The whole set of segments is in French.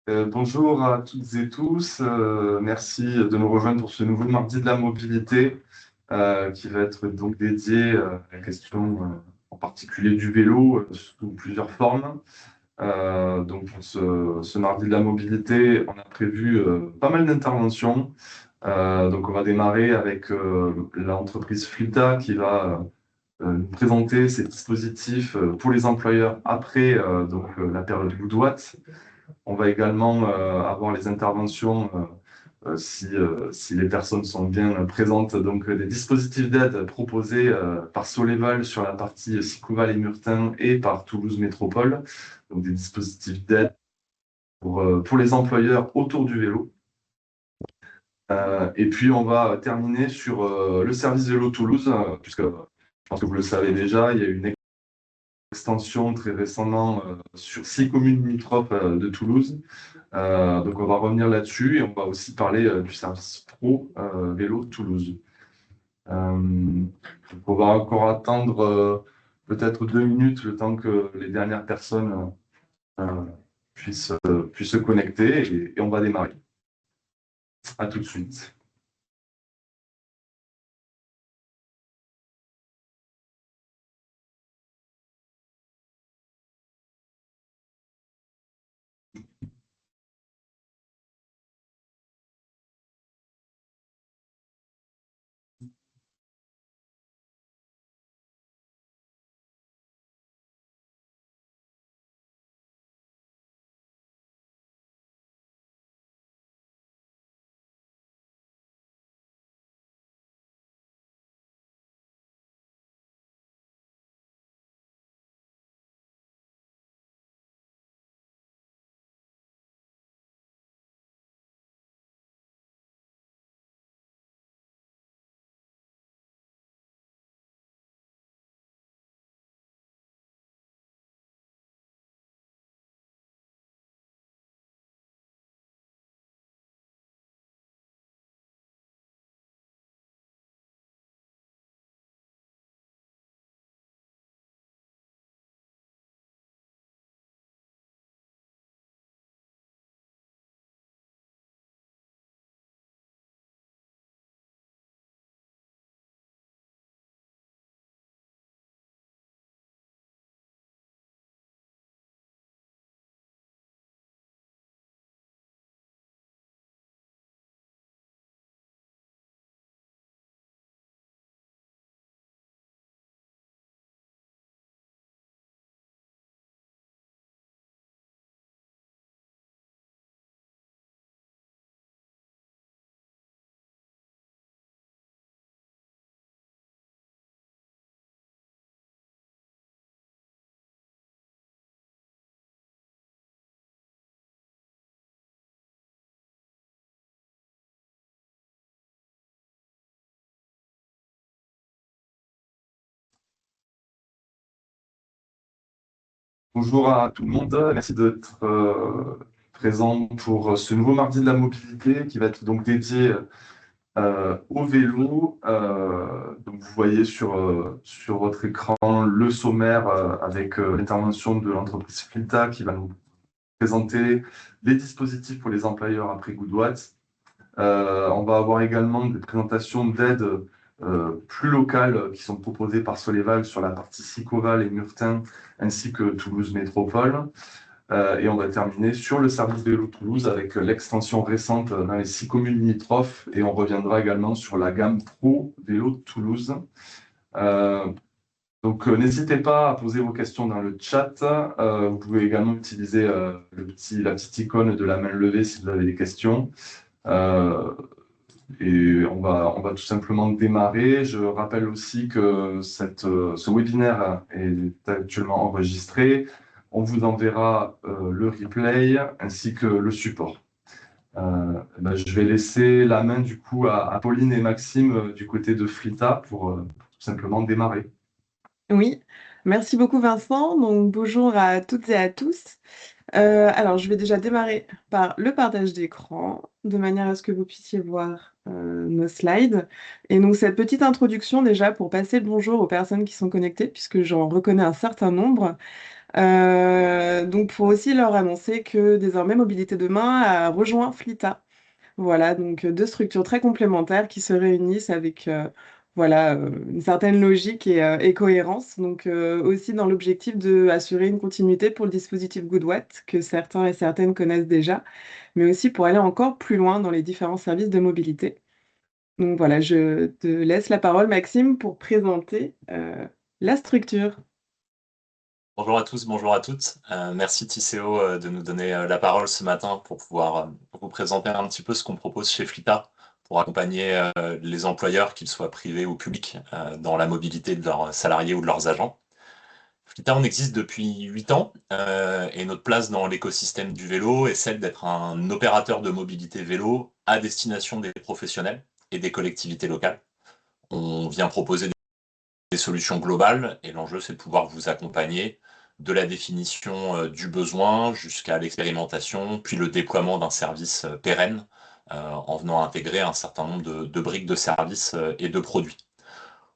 Bonjour à toutes et tous. Merci de nous rejoindre pour ce nouveau mardi de la mobilité qui va être donc dédié à la question en particulier du vélo sous plusieurs formes. Donc pour ce mardi de la mobilité, on a prévu pas mal d'interventions. Donc on va démarrer avec l'entreprise Fluida qui va nous présenter ses dispositifs pour les employeurs après la période Good Watt. On va également avoir les interventions, si les personnes sont bien présentes, donc des dispositifs d'aide proposés par Soleval sur la partie Sicouval et Murtin et par Toulouse Métropole, donc des dispositifs d'aide pour les employeurs autour du vélo. Et puis on va terminer sur le service vélo Toulouse, puisque je pense que vous le savez déjà, il y a une extension très récemment sur 6 communes limitrophes de Toulouse. Donc on va revenir là-dessus et on va aussi parler du service pro vélo Toulouse. Donc on va encore attendre peut-être 2 minutes le temps que les dernières personnes euh, puissent se connecter et on va démarrer. À tout de suite. Bonjour à tout le monde, merci d'être présent pour ce nouveau mardi de la mobilité qui va être donc dédié au vélo. Donc vous voyez sur votre écran le sommaire avec l'intervention de l'entreprise Flita qui va nous présenter les dispositifs pour les employeurs après Good Watt. On va avoir également des présentations d'aides plus locales qui sont proposées par Soleval sur la partie Sicoval et Murtin, ainsi que Toulouse Métropole. Et on va terminer sur le service vélo Toulouse avec l'extension récente dans les 6 communes limitrophes. Et on reviendra également sur la gamme Pro Vélo Toulouse. Donc, n'hésitez pas à poser vos questions dans le chat. Vous pouvez également utiliser la petite icône de la main levée si vous avez des questions. Et on va tout simplement démarrer. Je rappelle aussi que ce webinaire est actuellement enregistré. On vous enverra le replay ainsi que le support. Je vais laisser la main du coup à Pauline et Maxime du côté de Flita pour tout simplement démarrer. Oui, merci beaucoup Vincent. Donc bonjour à toutes et à tous. Alors je vais déjà démarrer par le partage d'écran de manière à ce que vous puissiez voir nos slides. Et donc cette petite introduction déjà pour passer le bonjour aux personnes qui sont connectées puisque j'en reconnais un certain nombre. Donc pour aussi leur annoncer que désormais Mobilité Demain a rejoint Flita. Voilà, donc deux structures très complémentaires qui se réunissent avec voilà, une certaine logique et cohérence. Donc aussi dans l'objectif d'assurer une continuité pour le dispositif Goodwatt, que certains et certaines connaissent déjà, mais aussi pour aller encore plus loin dans les différents services de mobilité. Donc voilà, je te laisse la parole, Maxime, pour présenter la structure. Bonjour à tous, bonjour à toutes. Merci Tisséo de nous donner la parole ce matin pour pouvoir vous présenter un petit peu ce qu'on propose chez Flita pour accompagner les employeurs, qu'ils soient privés ou publics, dans la mobilité de leurs salariés ou de leurs agents. Flita, on existe depuis 8 ans et notre place dans l'écosystème du vélo est celle d'être un opérateur de mobilité vélo à destination des professionnels et des collectivités locales. On vient proposer des solutions globales et l'enjeu c'est de pouvoir vous accompagner de la définition du besoin jusqu'à l'expérimentation, puis le déploiement d'un service pérenne en venant intégrer un certain nombre de briques de services et de produits.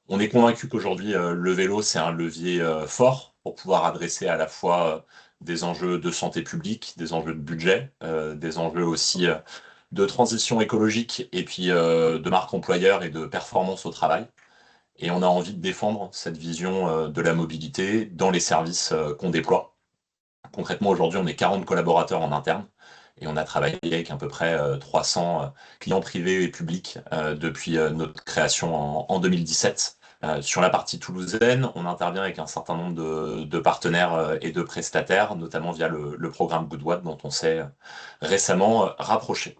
On est convaincu qu'aujourd'hui le vélo c'est un levier fort pour pouvoir adresser à la fois des enjeux de santé publique, des enjeux de budget, des enjeux aussi de transition écologique et puis de marque employeur et de performance au travail. Et on a envie de défendre cette vision de la mobilité dans les services qu'on déploie. Concrètement, aujourd'hui, on est 40 collaborateurs en interne et on a travaillé avec à peu près 300 clients privés et publics depuis notre création en 2017. Sur la partie toulousaine, on intervient avec un certain nombre de partenaires et de prestataires, notamment via le programme Goodwatt dont on s'est récemment rapproché.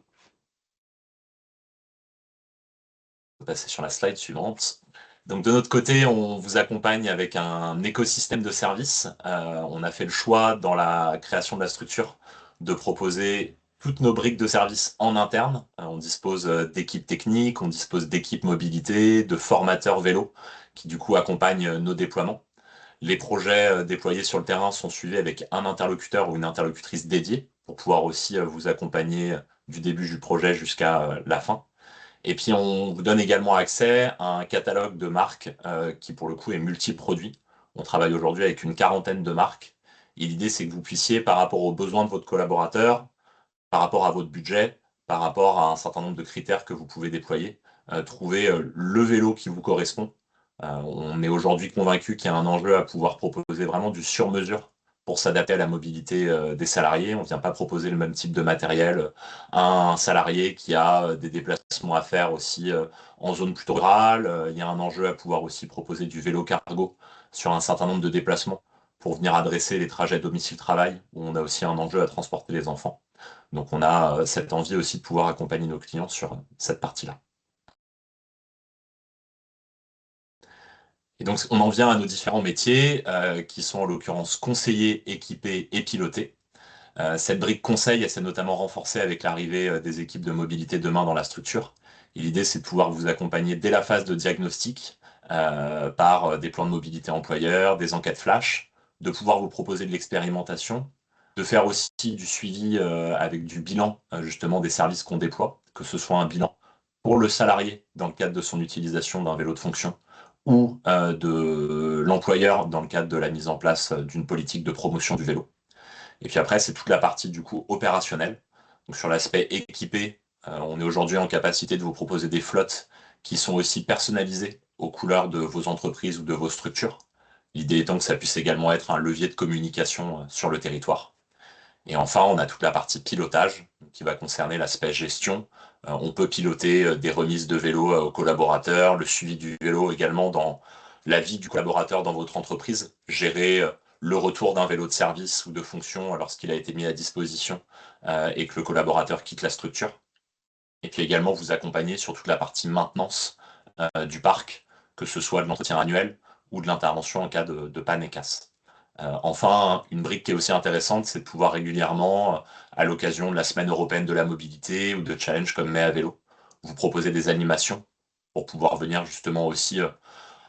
On va passer sur la slide suivante. Donc de notre côté, on vous accompagne avec un écosystème de services. On a fait le choix dans la création de la structure de proposer toutes nos briques de services en interne. On dispose d'équipes techniques, on dispose d'équipes mobilité, de formateurs vélo qui du coup accompagnent nos déploiements. Les projets déployés sur le terrain sont suivis avec un interlocuteur ou une interlocutrice dédiée pour pouvoir aussi vous accompagner du début du projet jusqu'à la fin. Et puis, on vous donne également accès à un catalogue de marques qui, pour le coup, est multi-produit. On travaille aujourd'hui avec une quarantaine de marques. Et l'idée, c'est que vous puissiez, par rapport aux besoins de votre collaborateur, par rapport à votre budget, par rapport à un certain nombre de critères que vous pouvez déployer, trouver le vélo qui vous correspond. On est aujourd'hui convaincu qu'il y a un enjeu à pouvoir proposer vraiment du sur-mesure pour s'adapter à la mobilité des salariés. On ne vient pas proposer le même type de matériel à un salarié qui a des déplacements à faire aussi en zone plutôt rurale. Il y a un enjeu à pouvoir aussi proposer du vélo cargo sur un certain nombre de déplacements pour venir adresser les trajets domicile-travail, où on a aussi un enjeu à transporter les enfants. Donc on a cette envie aussi de pouvoir accompagner nos clients sur cette partie-là. Et donc on en vient à nos différents métiers, qui sont en l'occurrence conseillers, équipés et pilotés. Cette brique conseil, elle s'est notamment renforcée avec l'arrivée des équipes de mobilité demain dans la structure. Et l'idée, c'est de pouvoir vous accompagner dès la phase de diagnostic par des plans de mobilité employeurs, des enquêtes flash, de pouvoir vous proposer de l'expérimentation, de faire aussi du suivi avec du bilan justement des services qu'on déploie, que ce soit un bilan pour le salarié dans le cadre de son utilisation d'un vélo de fonction ou de l'employeur dans le cadre de la mise en place d'une politique de promotion du vélo. Et puis après, c'est toute la partie du coup opérationnelle. Donc sur l'aspect équipé, on est aujourd'hui en capacité de vous proposer des flottes qui sont aussi personnalisées aux couleurs de vos entreprises ou de vos structures. L'idée étant que ça puisse également être un levier de communication sur le territoire. Et enfin, on a toute la partie pilotage qui va concerner l'aspect gestion. On peut piloter des remises de vélo aux collaborateurs, le suivi du vélo également dans la vie du collaborateur dans votre entreprise, gérer le retour d'un vélo de service ou de fonction lorsqu'il a été mis à disposition et que le collaborateur quitte la structure. Et puis également vous accompagner sur toute la partie maintenance du parc, que ce soit de l'entretien annuel ou de l'intervention en cas de panne et casse. Enfin, une brique qui est aussi intéressante, c'est de pouvoir régulièrement, à l'occasion de la semaine européenne de la mobilité ou de challenges comme Mai à vélo, vous proposer des animations pour pouvoir venir justement aussi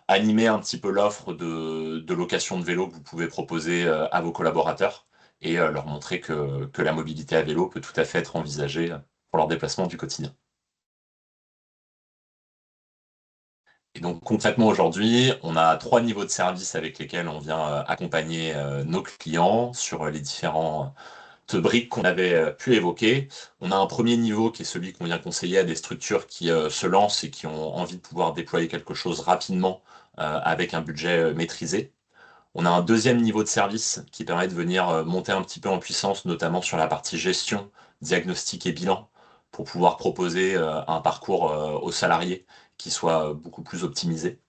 animer un petit peu l'offre de location de vélo que vous pouvez proposer à vos collaborateurs et leur montrer que la mobilité à vélo peut tout à fait être envisagée pour leur déplacement du quotidien. Et donc concrètement aujourd'hui, on a 3 niveaux de service avec lesquels on vient accompagner nos clients sur les différentes briques qu'on avait pu évoquer. On a un premier niveau qui est celui qu'on vient conseiller à des structures qui se lancent et qui ont envie de pouvoir déployer quelque chose rapidement avec un budget maîtrisé. On a un deuxième niveau de service qui permet de venir monter un petit peu en puissance, notamment sur la partie gestion, diagnostic et bilan, pour pouvoir proposer un parcours aux salariés qui soit beaucoup plus optimisé.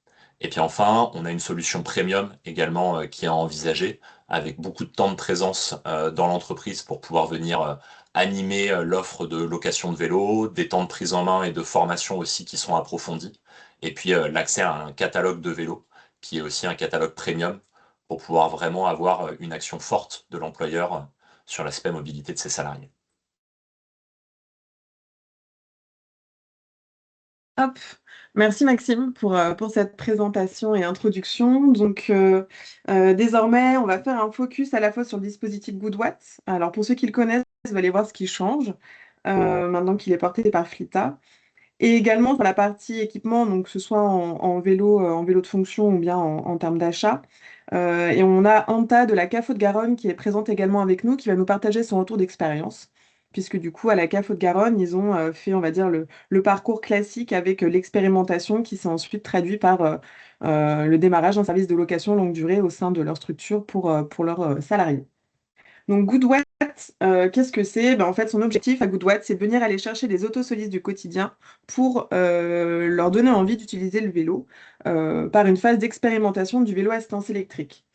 Et puis enfin, on a une solution premium également qui est à envisager, avec beaucoup de temps de présence dans l'entreprise pour pouvoir venir animer l'offre de location de vélo, des temps de prise en main et de formation aussi qui sont approfondis, et puis l'accès à un catalogue de vélos qui est aussi un catalogue premium pour pouvoir vraiment avoir une action forte de l'employeur sur l'aspect mobilité de ses salariés. Hop. Merci Maxime pour cette présentation et introduction. Donc, désormais, on va faire un focus à la fois sur le dispositif GoodWatt. Alors, pour ceux qui le connaissent, vous allez voir ce qui change maintenant qu'il est porté par Flita. Et également sur la partie équipement, donc que ce soit en vélo de fonction ou bien en termes d'achat. Et on a Anta de la CAFO de Garonne qui est présente également avec nous, qui va nous partager son retour d'expérience. Puisque du coup, à la CAFO de Garonne, ils ont fait, on va dire, le parcours classique avec l'expérimentation qui s'est ensuite traduit par le démarrage d'un service de location longue durée au sein de leur structure pour leurs salariés. Donc GoodWatt, qu'est-ce que c'est? En fait, son objectif à GoodWatt, c'est de venir aller chercher des autosolistes du quotidien pour leur donner envie d'utiliser le vélo par une phase d'expérimentation du vélo à assistance électrique.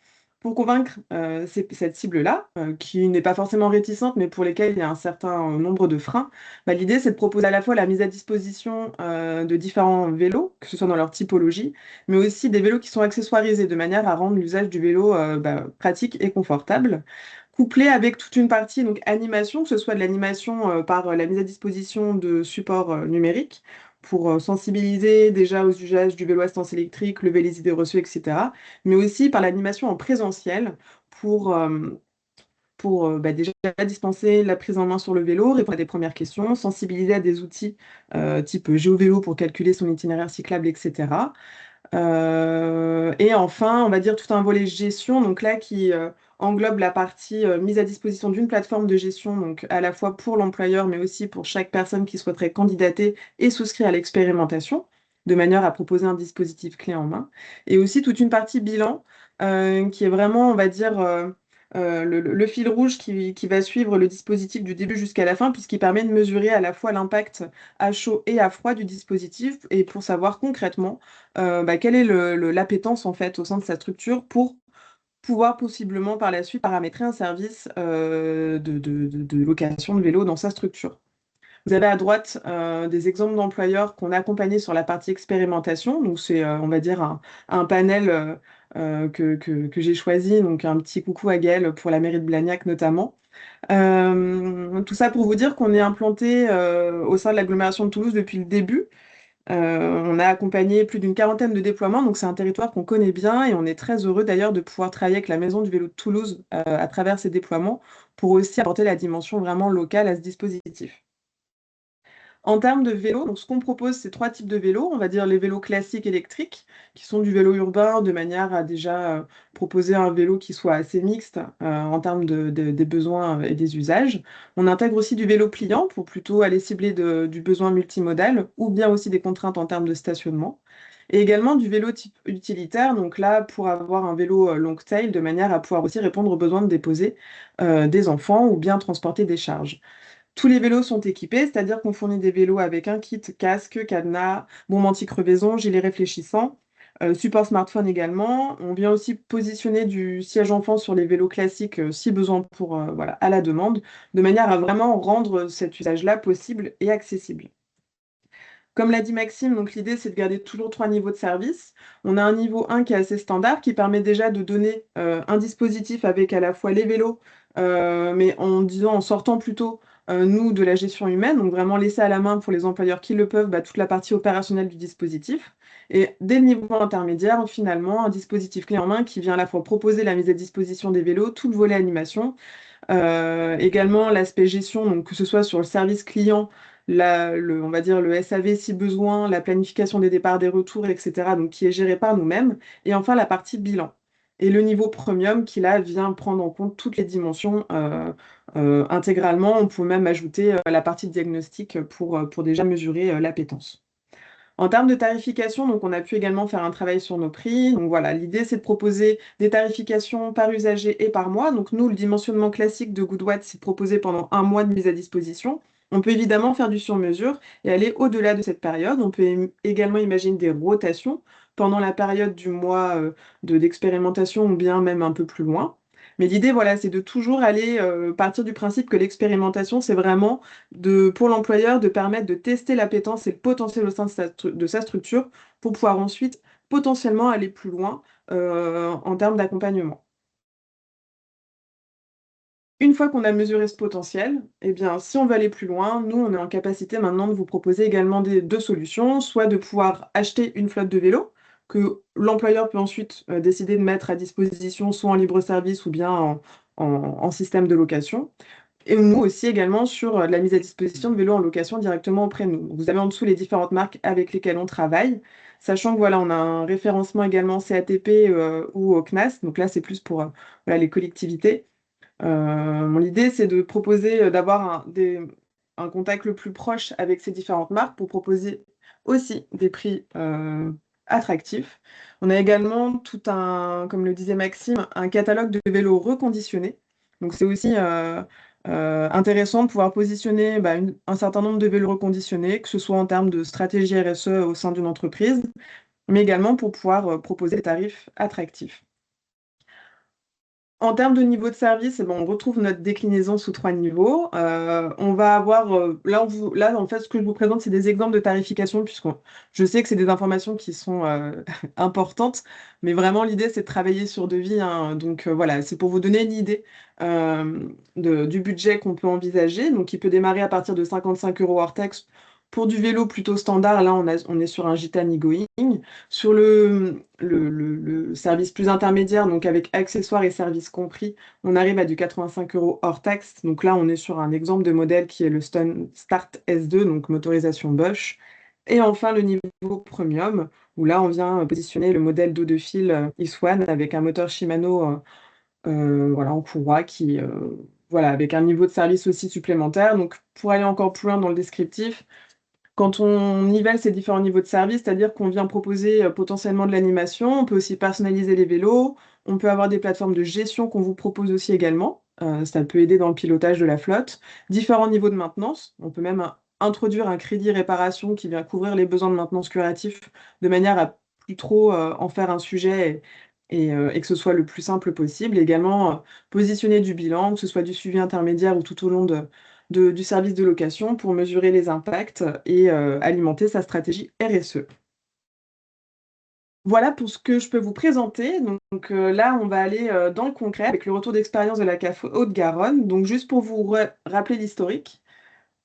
Pour convaincre cette cible-là, qui n'est pas forcément réticente, mais pour lesquelles il y a un certain nombre de freins, l'idée, c'est de proposer à la fois la mise à disposition de différents vélos, que ce soit dans leur typologie, mais aussi des vélos qui sont accessoirisés de manière à rendre l'usage du vélo pratique et confortable couplé avec toute une partie donc animation, que ce soit de l'animation par la mise à disposition de supports numériques pour sensibiliser déjà aux usages du vélo à assistance électrique, lever les idées reçues, etc. Mais aussi par l'animation en présentiel pour déjà dispenser la prise en main sur le vélo, répondre à des premières questions, sensibiliser à des outils type GeoVélo pour calculer son itinéraire cyclable, etc. Et enfin, on va dire tout un volet gestion, donc là qui englobe la partie mise à disposition d'une plateforme de gestion, donc à la fois pour l'employeur, mais aussi pour chaque personne qui souhaiterait candidater et souscrire à l'expérimentation, de manière à proposer un dispositif clé en main. Et aussi toute une partie bilan, qui est vraiment, on va dire, le fil rouge qui va suivre le dispositif du début jusqu'à la fin, puisqu'il permet de mesurer à la fois l'impact à chaud et à froid du dispositif, et pour savoir concrètement quelle est l'appétence en fait au sein de sa structure pour pouvoir possiblement par la suite paramétrer un service de location de vélo dans sa structure. Vous avez à droite des exemples d'employeurs qu'on a accompagnés sur la partie expérimentation. Donc, c'est, on va dire, un panel que j'ai choisi. Donc, un petit coucou à Gaëlle pour la mairie de Blagnac notamment. Tout ça pour vous dire qu'on est implanté au sein de l'agglomération de Toulouse depuis le début. On a accompagné plus d'une quarantaine de déploiements, donc c'est un territoire qu'on connaît bien et on est très heureux d'ailleurs de pouvoir travailler avec la Maison du Vélo de Toulouse à travers ces déploiements pour aussi apporter la dimension vraiment locale à ce dispositif. En termes de vélos, donc ce qu'on propose, c'est 3 types de vélos. On va dire les vélos classiques électriques, qui sont du vélo urbain, de manière à déjà proposer un vélo qui soit assez mixte en termes des besoins et des usages. On intègre aussi du vélo pliant pour plutôt aller cibler du besoin multimodal ou bien aussi des contraintes en termes de stationnement. Et également du vélo type utilitaire, donc là pour avoir un vélo long tail, de manière à pouvoir aussi répondre aux besoins de déposer des enfants ou bien transporter des charges. Tous les vélos sont équipés, c'est-à-dire qu'on fournit des vélos avec un kit casque, cadenas, bombe anti-crevaison, gilet réfléchissant, support smartphone également. On vient aussi positionner du siège enfant sur les vélos classiques si besoin pour, voilà, à la demande, de manière à vraiment rendre cet usage-là possible et accessible. Comme l'a dit Maxime, donc l'idée c'est de garder toujours 3 niveaux de service. On a un niveau 1 qui est assez standard, qui permet déjà de donner un dispositif avec à la fois les vélos, mais en sortant plutôt nous de la gestion humaine, donc vraiment laisser à la main pour les employeurs qui le peuvent toute la partie opérationnelle du dispositif. Et dès le niveau intermédiaire, finalement, un dispositif clé en main qui vient à la fois proposer la mise à disposition des vélos, tout le volet animation, Également, l'aspect gestion, donc que ce soit sur le service client, on va dire le SAV si besoin, la planification des départs, des retours, etc., donc qui est géré par nous-mêmes. Et enfin, la partie bilan. Et le niveau premium qui, là, vient prendre en compte toutes les dimensions intégralement. On peut même ajouter la partie diagnostic pour déjà mesurer l'appétence. En termes de tarification, donc on a pu également faire un travail sur nos prix. Donc voilà, l'idée c'est de proposer des tarifications par usager et par mois. Donc nous, le dimensionnement classique de Goodwatt, c'est de proposer pendant un mois de mise à disposition. On peut évidemment faire du sur-mesure et aller au-delà de cette période. On peut également imaginer des rotations pendant la période du mois d'expérimentation ou bien même un peu plus loin. Mais l'idée, voilà, c'est de toujours aller partir du principe que l'expérimentation, c'est vraiment pour l'employeur de permettre de tester l'appétence et le potentiel au sein de sa structure pour pouvoir ensuite potentiellement aller plus loin en termes d'accompagnement. Une fois qu'on a mesuré ce potentiel, eh bien, si on veut aller plus loin, nous, on est en capacité maintenant de vous proposer également deux solutions, soit de pouvoir acheter une flotte de vélos que l'employeur peut ensuite décider de mettre à disposition, soit en libre service ou bien en système de location. Et nous aussi également sur la mise à disposition de vélos en location directement auprès de nous. Vous avez en dessous les différentes marques avec lesquelles on travaille, sachant que voilà, on a un référencement également CATP ou au CNAS, donc là c'est plus pour voilà, les collectivités. L'idée c'est de proposer d'avoir un contact le plus proche avec ces différentes marques pour proposer aussi des prix attractifs. On a également tout un, comme le disait Maxime, un catalogue de vélos reconditionnés. Donc c'est aussi intéressant de pouvoir positionner un certain nombre de vélos reconditionnés, que ce soit en termes de stratégie RSE au sein d'une entreprise, mais également pour pouvoir proposer des tarifs attractifs. En termes de niveau de service, on retrouve notre déclinaison sous 3 niveaux. On va avoir, là, en fait, ce que je vous présente, c'est des exemples de tarification, puisque je sais que c'est des informations qui sont importantes, mais vraiment, l'idée, c'est de travailler sur devis, hein. Donc voilà, c'est pour vous donner une idée du budget qu'on peut envisager. Donc, il peut démarrer à partir de 55 € hors taxe. Pour du vélo plutôt standard, là, on est sur un Gitane Egoing. Sur le service plus intermédiaire, donc avec accessoires et services compris, on arrive à du 85 € hors taxe. Donc là, on est sur un exemple de modèle qui est le Start S2, donc motorisation Bosch. Et enfin, le niveau premium, où là, on vient positionner le modèle dos de fil X1 avec un moteur Shimano voilà, en courroie voilà, avec un niveau de service aussi supplémentaire. Donc, pour aller encore plus loin dans le descriptif, quand on nivelle ces différents niveaux de service, c'est-à-dire qu'on vient proposer potentiellement de l'animation, on peut aussi personnaliser les vélos, on peut avoir des plateformes de gestion qu'on vous propose aussi également. Ça peut aider dans le pilotage de la flotte. Différents niveaux de maintenance. On peut même introduire un crédit réparation qui vient couvrir les besoins de maintenance curatif de manière à plus trop en faire un sujet et que ce soit le plus simple possible. Également, positionner du bilan, que ce soit du suivi intermédiaire ou tout au long du service de location pour mesurer les impacts et alimenter sa stratégie RSE. Voilà pour ce que je peux vous présenter. Donc là, on va aller dans le concret avec le retour d'expérience de la CAF Haute-Garonne. Donc juste pour vous rappeler l'historique,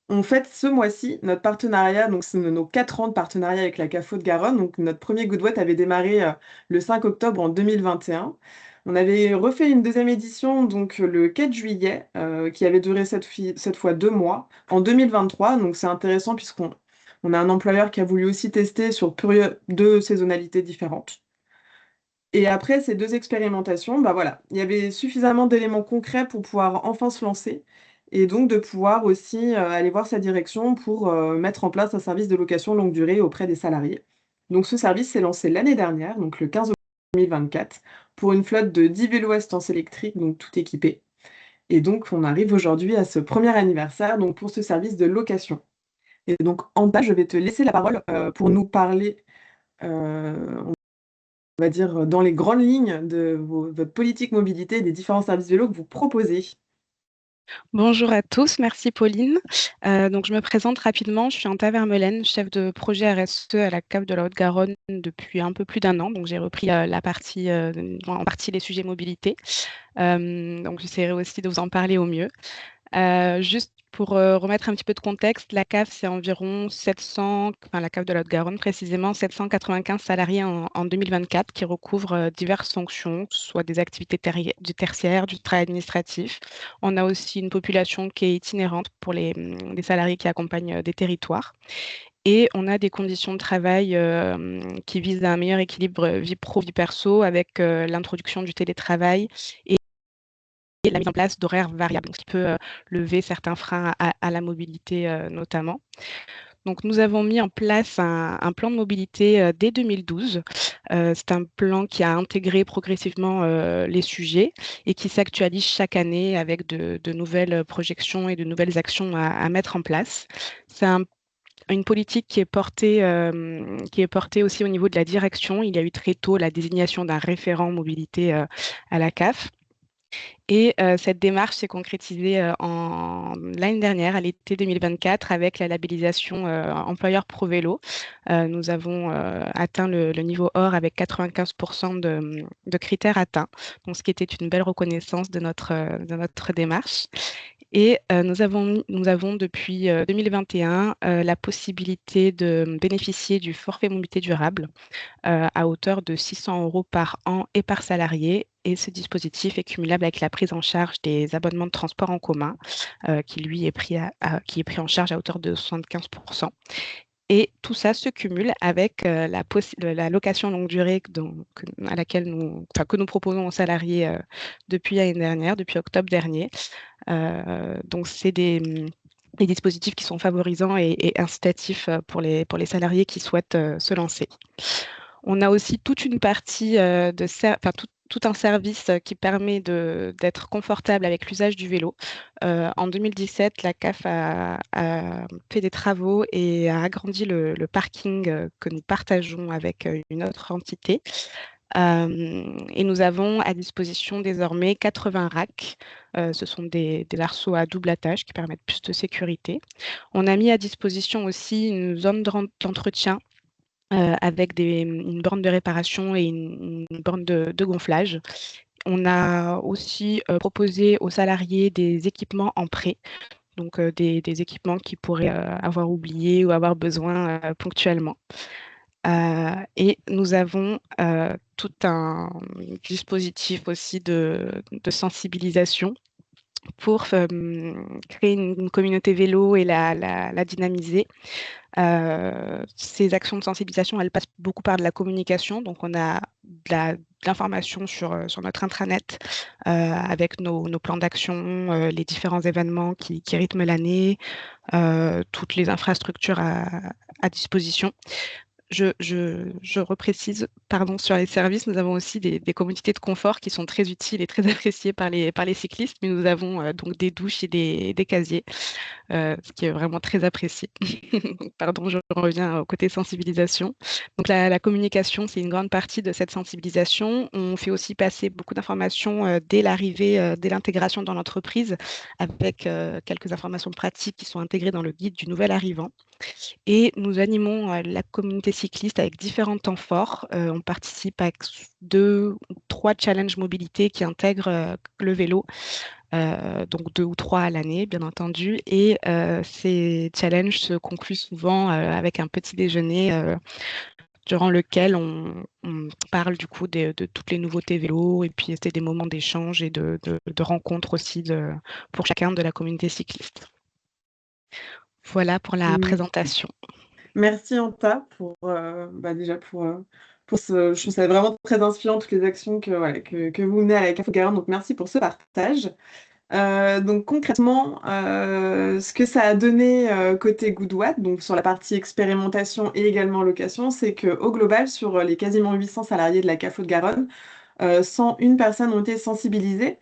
on fête ce mois-ci notre partenariat, donc c'est nos 4 ans de partenariat avec la CAF Haute-Garonne. Donc notre premier Goodwatt avait démarré le 5 octobre en 2021. On avait refait une deuxième édition donc le 4 juillet, qui avait duré cette fois 2 mois, en 2023. Donc c'est intéressant puisqu'on a un employeur qui a voulu aussi tester sur deux saisonnalités différentes. Et après ces deux expérimentations, voilà, il y avait suffisamment d'éléments concrets pour pouvoir enfin se lancer et donc de pouvoir aussi aller voir sa direction pour mettre en place un service de location longue durée auprès des salariés. Donc ce service s'est lancé l'année dernière, donc le 15 octobre 2024, pour une flotte de 10 vélos assistance électrique, donc tout équipé. Et donc on arrive aujourd'hui à ce premier anniversaire donc pour ce service de location. Et donc Anta, je vais te laisser la parole pour nous parler on va dire, dans les grandes lignes de votre politique mobilité et des différents services vélos que vous proposez. Bonjour à tous, merci Pauline. Donc je me présente rapidement, je suis Anta Vermeulen, chef de projet RSE à la CAF de la Haute-Garonne depuis un peu plus d'1 an. Donc j'ai repris en partie les sujets mobilité. Donc j'essaierai aussi de vous en parler au mieux. Juste Pour remettre un petit peu de contexte, la CAF, c'est environ 700, enfin la CAF de la Haute-Garonne précisément, 795 salariés en 2024 qui recouvrent diverses fonctions, soit des activités du tertiaire, du travail administratif. On a aussi une population qui est itinérante pour les salariés qui accompagnent des territoires. Et on a des conditions de travail qui visent à un meilleur équilibre vie pro, vie perso, avec l'introduction du télétravail et la mise en place d'horaires variables, donc ce qui peut lever certains freins à la mobilité notamment. Donc, nous avons mis en place un plan de mobilité dès 2012. C'est un plan qui a intégré progressivement les sujets et qui s'actualise chaque année avec de nouvelles projections et de nouvelles actions à mettre en place. C'est une politique qui est portée aussi au niveau de la direction. Il y a eu très tôt la désignation d'un référent mobilité à la CAF. Et cette démarche s'est concrétisée l'année dernière, à l'été 2024, avec la labellisation employeur ProVélo. Nous avons atteint le niveau or avec 95% de critères atteints, donc ce qui était une belle reconnaissance de notre démarche. Et nous avons depuis 2021 la possibilité de bénéficier du forfait mobilité durable à hauteur de 600 € par an et par salarié. Et ce dispositif est cumulable avec la prise en charge des abonnements de transport en commun, qui lui est pris en charge à hauteur de 75%. Et tout ça se cumule avec la location longue durée que nous proposons aux salariés depuis l'année dernière, depuis octobre dernier. Donc, c'est des dispositifs qui sont favorisants et incitatifs pour les salariés qui souhaitent se lancer. On a aussi toute une partie tout un service qui permet d'être confortable avec l'usage du vélo. En 2017, la CAF a fait des travaux et a agrandi le parking que nous partageons avec une autre entité. Et nous avons à disposition désormais 80 racks. Ce sont des arceaux à double attache qui permettent plus de sécurité. On a mis à disposition aussi une zone d'entretien avec une borne de réparation et une borne de gonflage. On a aussi proposé aux salariés des équipements en prêt, donc des équipements qu'ils pourraient avoir oubliés ou avoir besoin ponctuellement. Et nous avons tout un dispositif aussi de sensibilisation pour créer une communauté vélo et la dynamiser. Ces actions de sensibilisation, elles passent beaucoup par de la communication. Donc, on a de l'information sur notre intranet avec nos plans d'action, les différents événements qui rythment l'année, toutes les infrastructures à disposition. Je reprécise, pardon, sur les services, nous avons aussi des commodités de confort qui sont très utiles et très appréciées par les cyclistes, mais nous avons donc des douches et des casiers, ce qui est vraiment très apprécié. Pardon, je reviens au côté sensibilisation. Donc la communication, c'est une grande partie de cette sensibilisation. On fait aussi passer beaucoup d'informations dès l'arrivée, dès l'intégration dans l'entreprise, avec quelques informations pratiques qui sont intégrées dans le guide du nouvel arrivant. Et nous animons la communauté cycliste avec différents temps forts. On participe à 2 ou 3 challenges mobilité qui intègrent le vélo, donc 2 ou 3 à l'année, bien entendu. Et ces challenges se concluent souvent avec un petit déjeuner durant lequel on parle du coup de toutes les nouveautés vélo, et puis c'était des moments d'échange et de rencontres aussi pour chacun de la communauté cycliste. Voilà pour la présentation. Merci Anta pour déjà pour je trouve ça vraiment très inspirant toutes les actions que vous menez à la CAF Haute-Garonne, donc merci pour ce partage. Donc concrètement, ce que ça a donné côté Goodwatt, donc sur la partie expérimentation et également location, c'est qu'au global, sur les quasiment 800 salariés de la CAF Haute-Garonne, 101 personnes ont été sensibilisées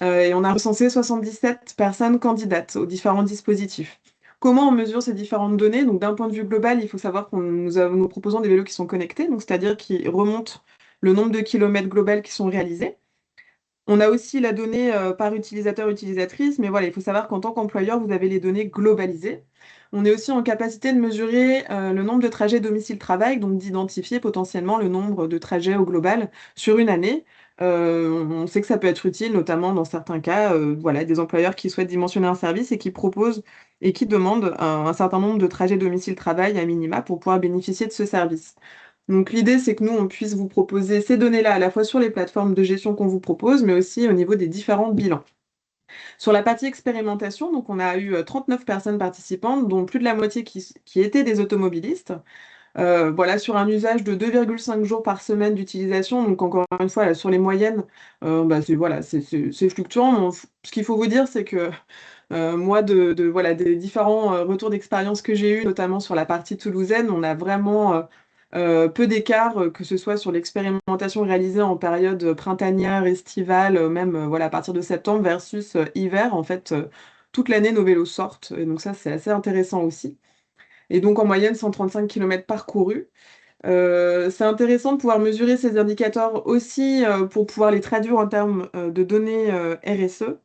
et on a recensé 77 personnes candidates aux différents dispositifs. Comment on mesure ces différentes données? Donc, d'un point de vue global, il faut savoir nous proposons des vélos qui sont connectés, donc c'est-à-dire qui remontent le nombre de kilomètres global qui sont réalisés. On a aussi la donnée par utilisateur-utilisatrice, mais voilà, il faut savoir qu'en tant qu'employeur, vous avez les données globalisées. On est aussi en capacité de mesurer le nombre de trajets domicile-travail, donc d'identifier potentiellement le nombre de trajets au global sur une année. On sait que ça peut être utile, notamment dans certains cas, voilà, des employeurs qui souhaitent dimensionner un service et qui proposent et qui demandent un certain nombre de trajets domicile-travail à minima pour pouvoir bénéficier de ce service. Donc l'idée, c'est que nous, on puisse vous proposer ces données-là à la fois sur les plateformes de gestion qu'on vous propose, mais aussi au niveau des différents bilans. Sur la partie expérimentation, donc on a eu 39 personnes participantes, dont plus de la moitié qui étaient des automobilistes. Voilà, sur un usage de 2,5 jours par semaine d'utilisation, donc encore une fois, là, sur les moyennes, c'est fluctuant. Ce qu'il faut vous dire, c'est que moi, voilà, des différents retours d'expérience que j'ai eus, notamment sur la partie toulousaine, on a vraiment peu d'écart, que ce soit sur l'expérimentation réalisée en période printanière, estivale, même voilà, à partir de septembre versus hiver. En fait, toute l'année, nos vélos sortent. Et donc ça, c'est assez intéressant aussi. Et donc en moyenne, 135 km parcourus. C'est intéressant de pouvoir mesurer ces indicateurs aussi pour pouvoir les traduire en termes de données RSE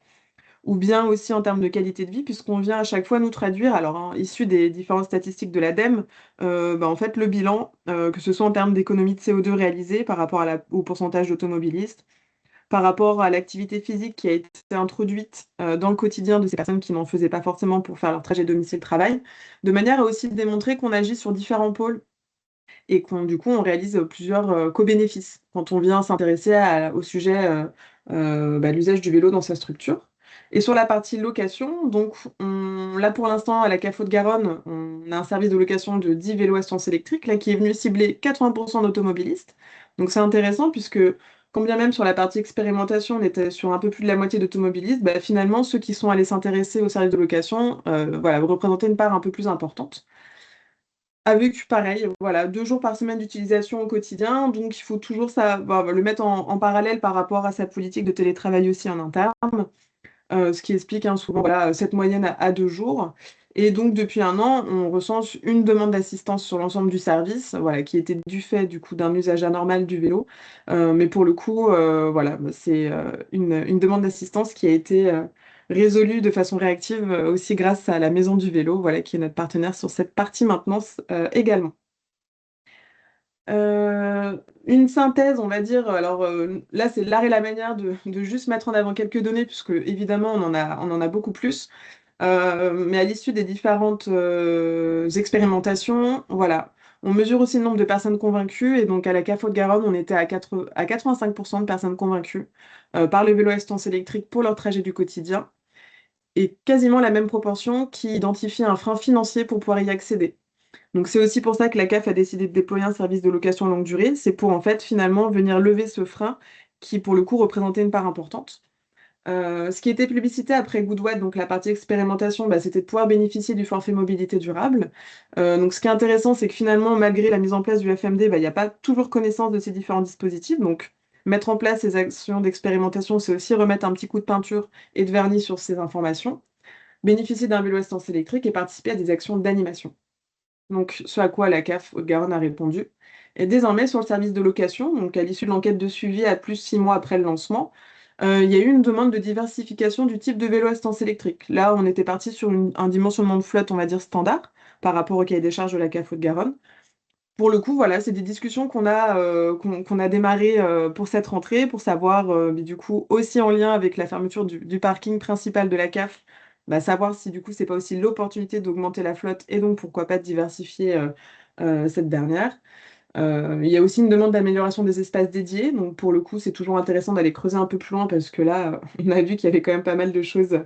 ou bien aussi en termes de qualité de vie, puisqu'on vient à chaque fois nous traduire, alors issu des différentes statistiques de l'ADEME, en fait le bilan, que ce soit en termes d'économie de CO2 réalisée par rapport au pourcentage d'automobilistes, par rapport à l'activité physique qui a été introduite dans le quotidien de ces personnes qui n'en faisaient pas forcément pour faire leur trajet domicile-travail, de manière à aussi démontrer qu'on agit sur différents pôles et du coup, on réalise plusieurs co-bénéfices quand on vient s'intéresser au sujet de l'usage du vélo dans sa structure. Et sur la partie location, donc là pour l'instant à la CAF Haute-Garonne, on a un service de location de 10 vélos à assistance électrique là, qui est venu cibler 80% d'automobilistes. Donc c'est intéressant puisque quand bien même sur la partie expérimentation, on était sur un peu plus de la moitié d'automobilistes, bah, finalement ceux qui sont allés s'intéresser au service de location voilà, représentaient une part un peu plus importante. Avec pareil, voilà, 2 jours par semaine d'utilisation au quotidien, donc il faut toujours le mettre en parallèle par rapport à sa politique de télétravail aussi en interne, ce qui explique, hein, souvent, voilà, cette moyenne à 2 jours. Et donc depuis 1 an, on recense une demande d'assistance sur l'ensemble du service, voilà, qui était du fait, du coup, d'un usage anormal du vélo. Mais pour le coup, voilà, c'est une demande d'assistance qui a été résolue de façon réactive, aussi grâce à la Maison du Vélo, voilà, qui est notre partenaire sur cette partie maintenance, également. Une synthèse, on va dire, alors là, c'est l'art et la manière de juste mettre en avant quelques données, puisque évidemment, on en a beaucoup plus. Mais à l'issue des différentes expérimentations, voilà. On mesure aussi le nombre de personnes convaincues, et donc à la CAF Haute-Garonne, on était à 85% de personnes convaincues par le vélo à assistance électrique pour leur trajet du quotidien, et quasiment la même proportion qui identifie un frein financier pour pouvoir y accéder. Donc c'est aussi pour ça que la CAF a décidé de déployer un service de location longue durée. C'est pour en fait finalement venir lever ce frein qui pour le coup représentait une part importante. Ce qui était publicité après Goodwatt, donc la partie expérimentation, bah, c'était de pouvoir bénéficier du forfait mobilité durable. Donc ce qui est intéressant, c'est que finalement, malgré la mise en place du FMD, bah, il n'y a pas toujours connaissance de ces différents dispositifs. Donc mettre en place ces actions d'expérimentation, c'est aussi remettre un petit coup de peinture et de vernis sur ces informations, bénéficier d'un vélo assistance électrique et participer à des actions d'animation. Donc, ce à quoi la CAF Haute-Garonne a répondu. Et désormais, sur le service de location, donc à l'issue de l'enquête de suivi à plus 6 mois après le lancement, il y a eu une demande de diversification du type de vélo à assistance électrique. Là, on était parti sur un dimensionnement de flotte, on va dire, standard, par rapport au cahier des charges de la CAF Haute-Garonne. Pour le coup, voilà, c'est des discussions qu'on a démarrées pour cette rentrée, pour savoir, mais du coup, aussi en lien avec la fermeture du parking principal de la CAF, bah, savoir si du coup, c'est pas aussi l'opportunité d'augmenter la flotte et donc pourquoi pas de diversifier cette dernière. Il y a aussi une demande d'amélioration des espaces dédiés. Donc pour le coup, c'est toujours intéressant d'aller creuser un peu plus loin parce que là, on a vu qu'il y avait quand même pas mal de choses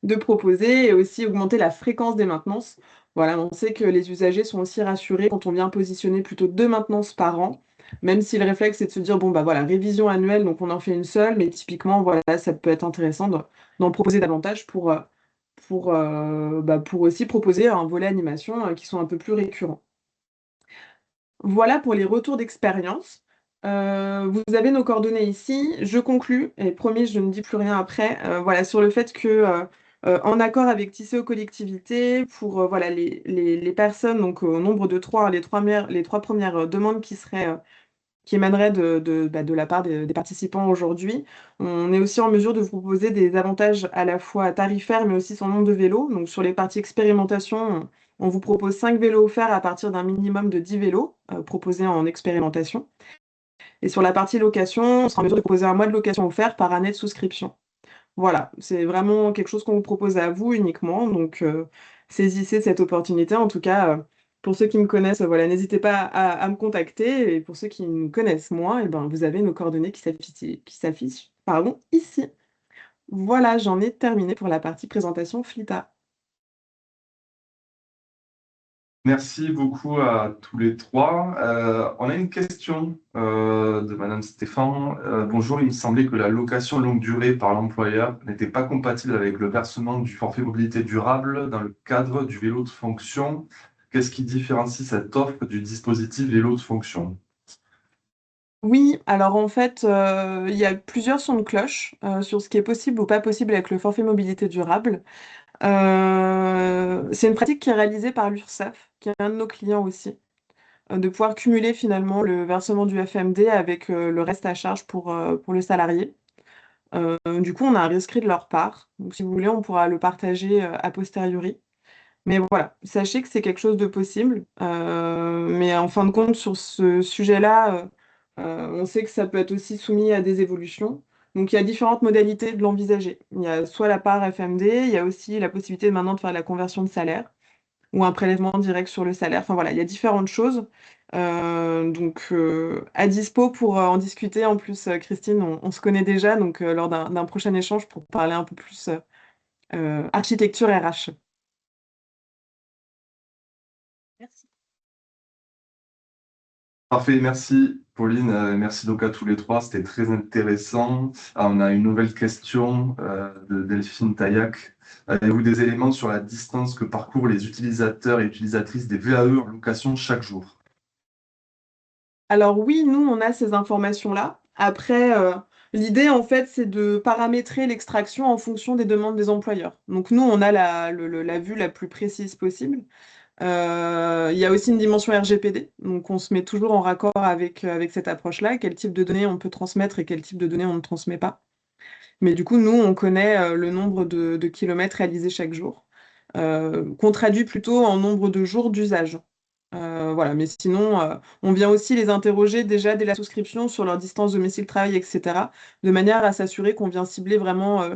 de proposer et aussi augmenter la fréquence des maintenances. Voilà, on sait que les usagers sont aussi rassurés quand on vient positionner plutôt 2 maintenances par an, même si le réflexe est de se dire, bon, bah voilà, révision annuelle, donc on en fait une seule, mais typiquement, voilà, ça peut être intéressant d'en proposer davantage pour aussi proposer un volet animation qui sont un peu plus récurrents. Voilà pour les retours d'expérience. Vous avez nos coordonnées ici. Je conclus et promis, je ne dis plus rien après, voilà, sur le fait que, en accord avec Tisséo Collectivités, pour, voilà, les personnes, donc au nombre de 3, les 3 premières demandes qui émaneraient de la part des participants aujourd'hui, on est aussi en mesure de vous proposer des avantages à la fois tarifaires, mais aussi sur le nombre de vélos. Donc sur les parties expérimentation, on vous propose 5 vélos offerts à partir d'un minimum de 10 vélos proposés en expérimentation. Et sur la partie location, on sera en mesure de proposer un mois de location offert par année de souscription. Voilà, c'est vraiment quelque chose qu'on vous propose à vous uniquement, donc saisissez cette opportunité. En tout cas, pour ceux qui me connaissent, voilà, n'hésitez pas à me contacter et pour ceux qui me connaissent moins, et ben, vous avez nos coordonnées qui s'affichent, pardon, ici. Voilà, j'en ai terminé pour la partie présentation Flita. Merci beaucoup à tous les trois. On a une question de Madame Stéphane. Bonjour, il me semblait que la location longue durée par l'employeur n'était pas compatible avec le versement du forfait mobilité durable dans le cadre du vélo de fonction. Qu'est-ce qui différencie cette offre du dispositif vélo de fonction? Oui, alors en fait, il y a plusieurs sons de cloche, sur ce qui est possible ou pas possible avec le forfait mobilité durable. C'est une pratique qui est réalisée par l'URSSAF, qui est un de nos clients aussi, de pouvoir cumuler finalement le versement du FMD avec, le reste à charge pour le salarié. Du coup, on a un rescrit de leur part, donc si vous voulez, on pourra le partager, a posteriori. Mais voilà, sachez que c'est quelque chose de possible, mais en fin de compte, sur ce sujet-là, on sait que ça peut être aussi soumis à des évolutions. Donc il y a différentes modalités de l'envisager. Il y a soit la part FMD, il y a aussi la possibilité maintenant de faire la conversion de salaire ou un prélèvement direct sur le salaire. Enfin voilà, il y a différentes choses. Donc à dispo pour, en discuter. En plus, Christine, on se connaît déjà, donc lors d'un prochain échange pour parler un peu plus, architecture RH. Merci. Parfait, merci Pauline, merci donc à tous les trois, c'était très intéressant. Ah, on a une nouvelle question de Delphine Taillac. Avez-vous des éléments sur la distance que parcourent les utilisateurs et utilisatrices des VAE en location chaque jour? Alors oui, nous, on a ces informations-là. Après, l'idée, en fait, c'est de paramétrer l'extraction en fonction des demandes des employeurs. Donc nous, on a la vue la plus précise possible. Il y a aussi une dimension RGPD, donc on se met toujours en raccord avec cette approche-là, quel type de données on peut transmettre et quel type de données on ne transmet pas. Mais du coup, nous, on connaît le nombre de kilomètres réalisés chaque jour, qu'on traduit plutôt en nombre de jours d'usage. Voilà, mais sinon, on vient aussi les interroger déjà dès la souscription sur leur distance domicile-travail, etc., de manière à s'assurer qu'on vient cibler vraiment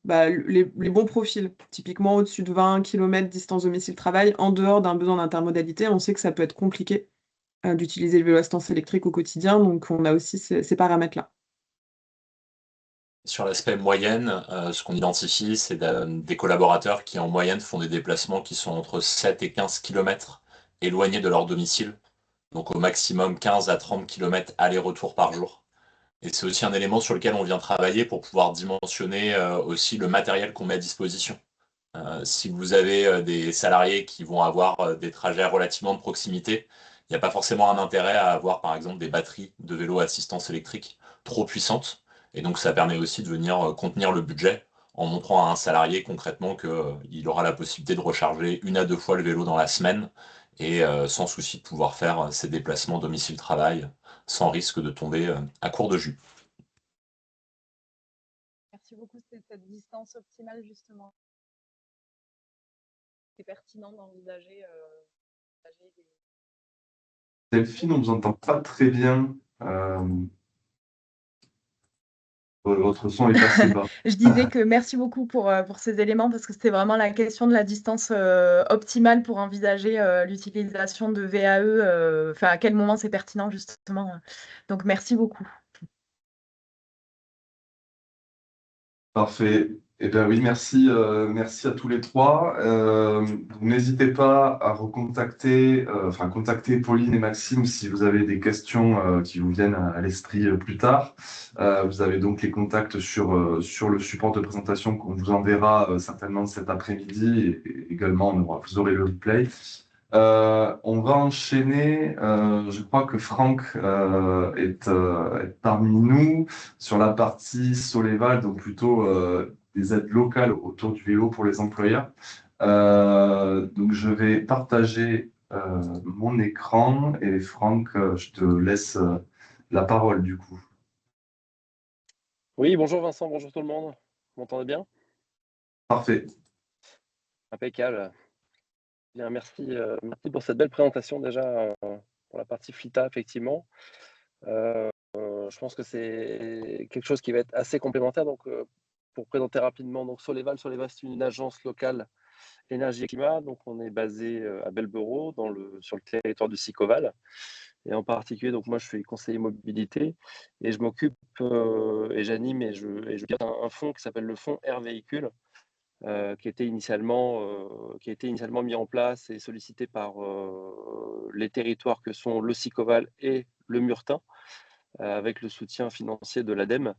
bah, les bons profils. Typiquement, au-dessus de 20 km distance domicile-travail, en dehors d'un besoin d'intermodalité, on sait que ça peut être compliqué d'utiliser le vélo à assistance électrique au quotidien, donc on a aussi ces paramètres-là. Sur l'aspect moyenne, ce qu'on identifie, c'est des collaborateurs qui, en moyenne, font des déplacements qui sont entre 7 et 15 km éloignés de leur domicile, donc au maximum 15 à 30 km aller-retour par jour. Et c'est aussi un élément sur lequel on vient travailler pour pouvoir dimensionner aussi le matériel qu'on met à disposition. Si vous avez des salariés qui vont avoir des trajets relativement de proximité, il n'y a pas forcément un intérêt à avoir par exemple des batteries de vélo à assistance électrique trop puissantes. Et donc ça permet aussi de venir contenir le budget en montrant à un salarié concrètement qu'il aura la possibilité de recharger 1 à 2 fois le vélo dans la semaine et sans souci de pouvoir faire ses déplacements domicile-travail sans risque de tomber à court de jus. Merci beaucoup. C'est cette distance optimale, justement. C'est pertinent d'envisager des... Delphine, on ne vous entend pas très bien. Votre son est assez bas. Je disais que merci beaucoup pour ces éléments parce que c'était vraiment la question de la distance optimale pour envisager l'utilisation de VAE, enfin à quel moment c'est pertinent justement. Donc merci beaucoup. Parfait. Eh bien oui, merci, merci à tous les trois. N'hésitez pas à recontacter, enfin contacter Pauline et Maxime si vous avez des questions qui vous viennent à l'esprit plus tard. Vous avez donc les contacts sur le support de présentation qu'on vous enverra certainement cet après-midi et également vous aurez le replay. On va enchaîner. Je crois que Franck est parmi nous sur la partie Soleval, donc plutôt des aides locales autour du vélo pour les employeurs. Donc je vais partager mon écran et Franck, je te laisse la parole du coup. Oui, bonjour Vincent, bonjour tout le monde. Vous m'entendez bien? Parfait. Impeccable. Bien, merci, merci pour cette belle présentation déjà pour la partie Flita, effectivement. Je pense que c'est quelque chose qui va être assez complémentaire. Donc, pour présenter rapidement, donc Soleval, c'est une agence locale énergie et climat. Donc, on est basé à Belberot, sur le territoire du Sicoval. Et en particulier, donc moi, je suis conseiller mobilité et je m'occupe et j'anime et je dirige un fonds qui s'appelle le fonds Air Véhicule, qui a été initialement mis en place et sollicité par les territoires que sont le Sicoval et le Murtin, avec le soutien financier de l'ADEME,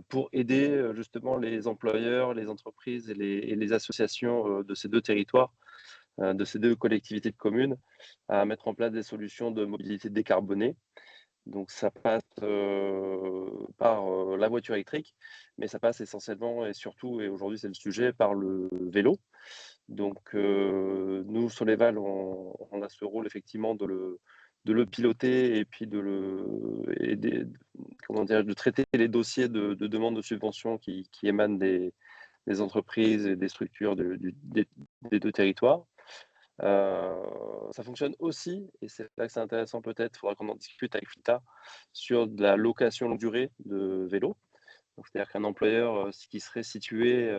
pour aider justement les employeurs, les entreprises et les associations de ces deux territoires, de ces deux collectivités de communes, à mettre en place des solutions de mobilité décarbonée. Donc ça passe par la voiture électrique, mais ça passe essentiellement et surtout, et aujourd'hui c'est le sujet, par le vélo. Donc nous, Soleval, on a ce rôle effectivement de le piloter et puis de traiter les dossiers de demande de subvention qui émanent des entreprises et des structures des deux territoires. Ça fonctionne aussi, et c'est là que c'est intéressant peut-être, il faudra qu'on en discute avec Fita, sur de la location longue durée de vélos. C'est-à-dire qu'un employeur qui serait situé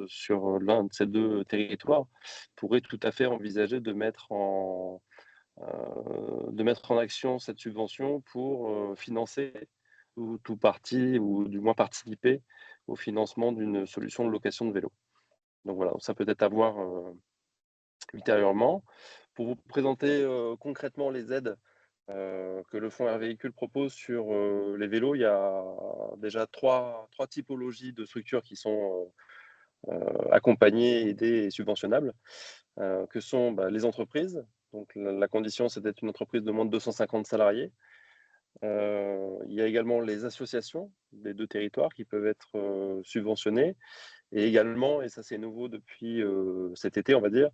sur l'un de ces deux territoires pourrait tout à fait envisager de mettre en action cette subvention pour financer tout partie, ou du moins participer au financement d'une solution de location de vélo. Donc voilà, ça peut être à voir ultérieurement. Pour vous présenter concrètement les aides que le fonds Air Véhicule propose sur les vélos, il y a déjà trois typologies de structures qui sont accompagnées, aidées et subventionnables, que sont les entreprises. Donc la condition, c'est d'être une entreprise de moins de 250 salariés. Il y a également les associations des deux territoires qui peuvent être subventionnées. Et également, et ça c'est nouveau depuis cet été, on va dire,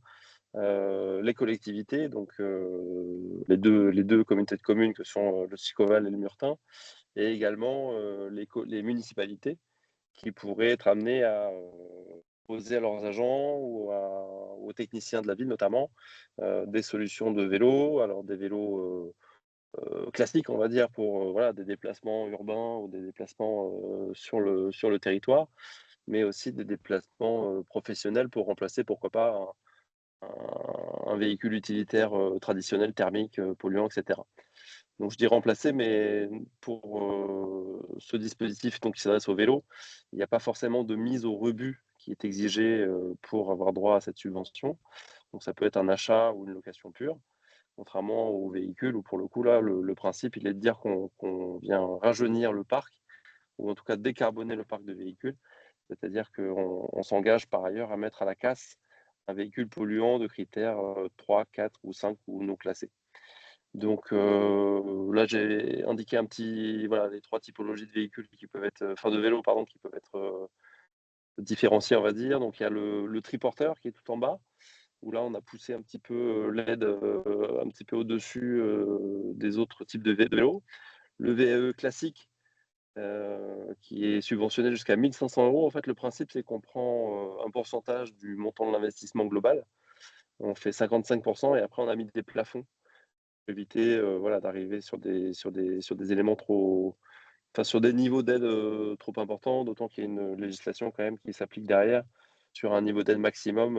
les collectivités, donc les deux communautés de communes que sont le Sicoval et le Murtin, et également les municipalités qui pourraient être amenées à proposer à leurs agents ou aux techniciens de la ville notamment des solutions de vélos, alors des vélos classiques, on va dire, pour voilà, des déplacements urbains ou des déplacements sur le territoire, mais aussi des déplacements professionnels pour remplacer, pourquoi pas, un véhicule utilitaire traditionnel, thermique, polluant, etc. Donc je dis remplacer, mais pour ce dispositif donc, qui s'adresse au vélo, il n'y a pas forcément de mise au rebut qui est exigée pour avoir droit à cette subvention. Donc ça peut être un achat ou une location pure, contrairement aux véhicules où pour le coup là, le principe il est de dire qu'on vient rajeunir le parc, ou en tout cas décarboner le parc de véhicules, c'est-à-dire qu'on s'engage par ailleurs à mettre à la casse un véhicule polluant de critères 3, 4 ou 5 ou non classés. Donc là, j'ai indiqué voilà, les trois typologies de véhicules qui peuvent être, enfin de vélos, pardon, qui peuvent être différenciés, on va dire. Donc il y a le triporteur qui est tout en bas, où là, on a poussé un petit peu l'aide un petit peu au-dessus des autres types de vélos. Le VAE classique, qui est subventionné jusqu'à 1 500 €. En fait, le principe, c'est qu'on prend un pourcentage du montant de l'investissement global. On fait 55% et après, on a mis des plafonds pour éviter voilà, d'arriver sur des éléments sur des niveaux d'aide trop importants, d'autant qu'il y a une législation quand même qui s'applique derrière sur un niveau d'aide maximum,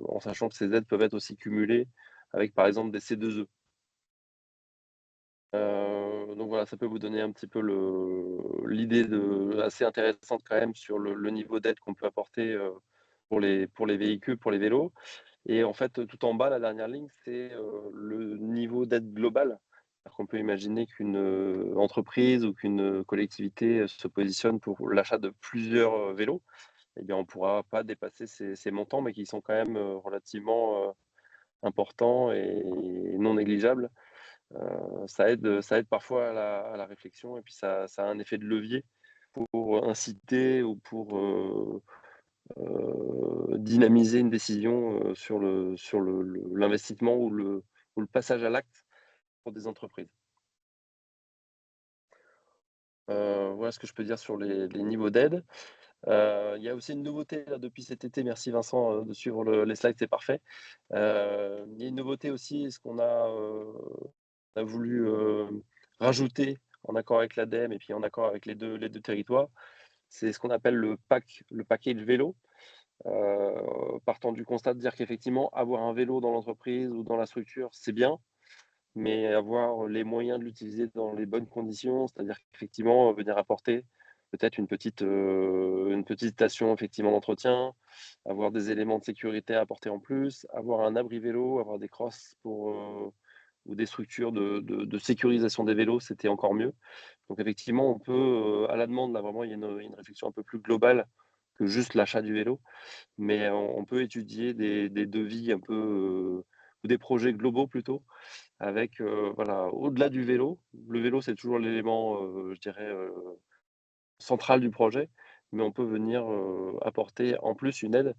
en sachant que ces aides peuvent être aussi cumulées avec, par exemple, des C2E. Donc voilà, ça peut vous donner un petit peu l'idée assez intéressante quand même sur le niveau d'aide qu'on peut apporter pour les véhicules, pour les vélos. Et en fait, tout en bas, la dernière ligne, c'est le niveau d'aide global. C'est-à-dire qu'on peut imaginer qu'une entreprise ou qu'une collectivité se positionne pour l'achat de plusieurs vélos. Eh bien, on ne pourra pas dépasser ces montants, mais qui sont quand même relativement importants et non négligeables. Ça aide parfois à la réflexion, et puis ça a un effet de levier pour inciter ou pour dynamiser une décision sur l'investissement ou le passage à l'acte pour des entreprises. Voilà ce que je peux dire sur les niveaux d'aide. Il y a aussi une nouveauté là, depuis cet été, merci Vincent de suivre les slides, c'est parfait. Il y a une nouveauté aussi, ce qu'on a voulu rajouté en accord avec l'ADEME et puis en accord avec les deux territoires, c'est ce qu'on appelle le package vélo. Partant du constat de dire qu'effectivement, avoir un vélo dans l'entreprise ou dans la structure, c'est bien, mais avoir les moyens de l'utiliser dans les bonnes conditions, c'est-à-dire qu'effectivement, venir apporter peut-être une petite station effectivement d'entretien, avoir des éléments de sécurité à apporter en plus, avoir un abri vélo, avoir des crosses ou des structures de sécurisation des vélos, c'était encore mieux. Donc effectivement, on peut, à la demande, là vraiment, il y a une réflexion un peu plus globale que juste l'achat du vélo, mais on peut étudier des devis un peu, ou des projets globaux plutôt, avec, voilà, au-delà du vélo. Le vélo, c'est toujours l'élément, je dirais, central du projet, mais on peut venir, apporter en plus une aide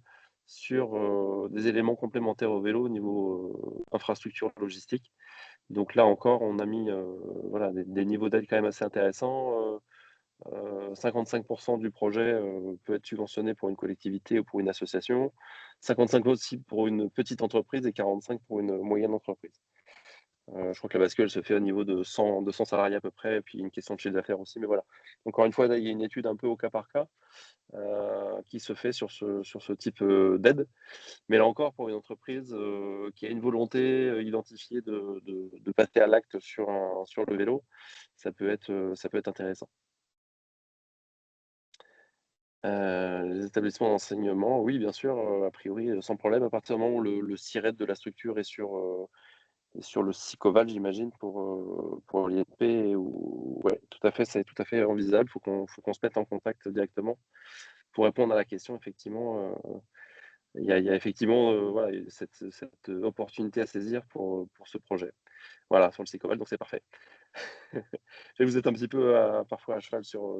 sur, des éléments complémentaires au vélo au niveau, infrastructure logistique. Donc là encore, on a mis, voilà, des niveaux d'aide quand même assez intéressants, 55 du projet, peut être subventionné pour une collectivité ou pour une association, 55 aussi pour une petite entreprise et 45 pour une moyenne entreprise. Je crois que la bascule se fait au niveau de 200 salariés à peu près et puis une question de chiffre d'affaires aussi, mais voilà. Encore une fois, là, il y a une étude un peu au cas par cas, qui se fait sur ce type, d'aide. Mais là encore, pour une entreprise, qui a une volonté, identifiée de passer à l'acte sur le vélo, ça peut être intéressant. Les établissements d'enseignement, oui, bien sûr, a priori, sans problème, à partir du moment où le SIRET de la structure est sur le SICOVAL, j'imagine, pour l'INP ou ouais, tout à fait, c'est tout à fait envisageable. Faut qu'on se mette en contact directement. Pour répondre à la question, effectivement, il y a effectivement, voilà, cette opportunité à saisir pour ce projet. Voilà, sur le SICOVAL, donc c'est parfait. Et vous êtes un petit peu, parfois à cheval sur,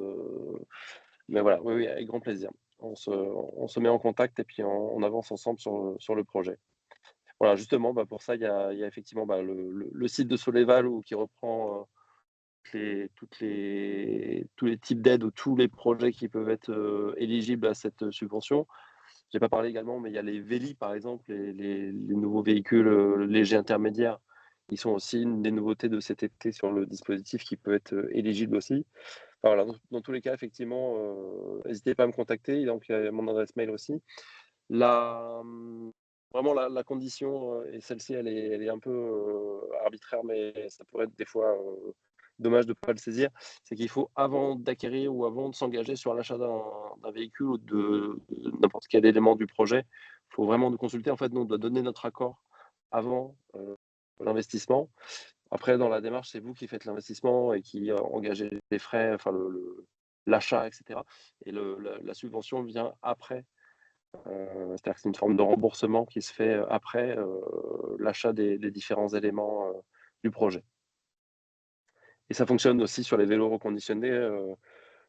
mais voilà, oui, oui, avec grand plaisir. On se met en contact et puis on avance ensemble sur le projet. Voilà, justement, bah, pour ça, il y a effectivement, bah, le site de Soleval qui reprend, tous les types d'aides ou tous les projets qui peuvent être, éligibles à cette subvention. J'ai pas parlé également, mais il y a les Véli, par exemple, les nouveaux véhicules, légers intermédiaires. Ils sont aussi une des nouveautés de cet été sur le dispositif qui peut être, éligible aussi. Enfin, voilà, dans tous les cas, effectivement, n'hésitez pas à me contacter. Donc, il y a mon adresse mail aussi. La, vraiment, la condition, et celle-ci, elle est un peu, arbitraire, mais ça pourrait être des fois, dommage de ne pas le saisir. C'est qu'il faut, avant d'acquérir ou avant de s'engager sur l'achat d'un véhicule ou de n'importe quel élément du projet, il faut vraiment nous consulter. En fait, nous, on doit donner notre accord avant, l'investissement. Après, dans la démarche, c'est vous qui faites l'investissement et qui, engagez les frais, enfin l'achat, et cetera. Et la subvention vient après. C'est-à-dire que c'est une forme de remboursement qui se fait, après, l'achat des différents éléments, du projet. Et ça fonctionne aussi sur les vélos reconditionnés,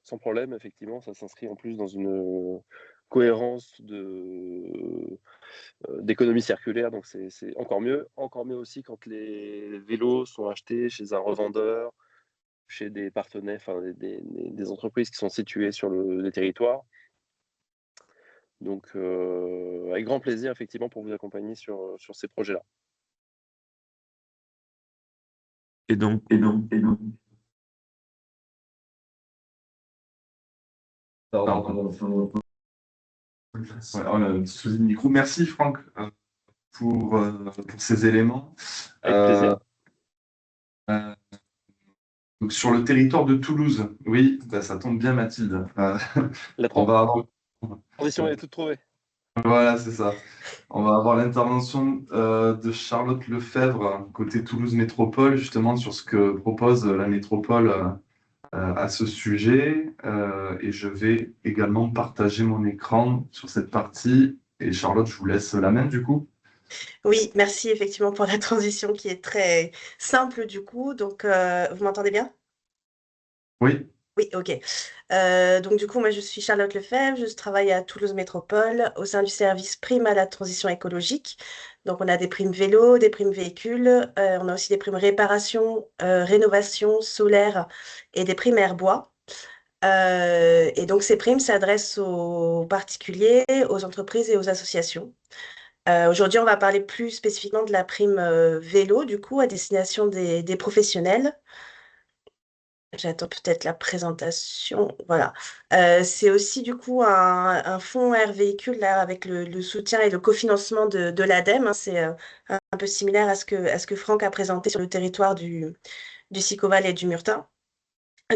sans problème. Effectivement, ça s'inscrit en plus dans une, cohérence d'économie circulaire, donc c'est encore mieux. Encore mieux aussi quand les vélos sont achetés chez un revendeur, chez des partenaires, enfin des entreprises qui sont situées sur les territoires. Donc, avec grand plaisir, effectivement, pour vous accompagner sur ces projets-là. Et donc, Pardon. Ouais, on a un petit souci de micro. Merci Franck, pour ces éléments. Avec plaisir. Donc sur le territoire de Toulouse, oui, bah, ça tombe bien Mathilde. La On va avoir... transition est toute trouvée. Voilà, c'est ça. On va avoir l'intervention de Charlotte Lefebvre, côté Toulouse Métropole, justement sur ce que propose la métropole à ce sujet. Et je vais également partager mon écran sur cette partie. Et Charlotte, je vous laisse la main du coup. Oui, merci effectivement pour la transition qui est très simple du coup. Donc, vous m'entendez bien? Oui, Oui, ok. Donc du coup, moi je suis Charlotte Lefebvre, je travaille à Toulouse Métropole au sein du service prime à la transition écologique. Donc on a des primes vélo, des primes véhicules, on a aussi des primes réparation, rénovation, solaire et des primes air-bois. Et donc ces primes s'adressent aux particuliers, aux entreprises et aux associations. Aujourd'hui, on va parler plus spécifiquement de la prime vélo, du coup, à destination des professionnels. J'attends peut-être la présentation. Voilà. C'est aussi du coup un fonds Air Véhicule là, avec le soutien et le cofinancement de l'ADEME, hein. C'est un peu similaire à ce que Franck a présenté sur le territoire du Sicoval et du Murtin.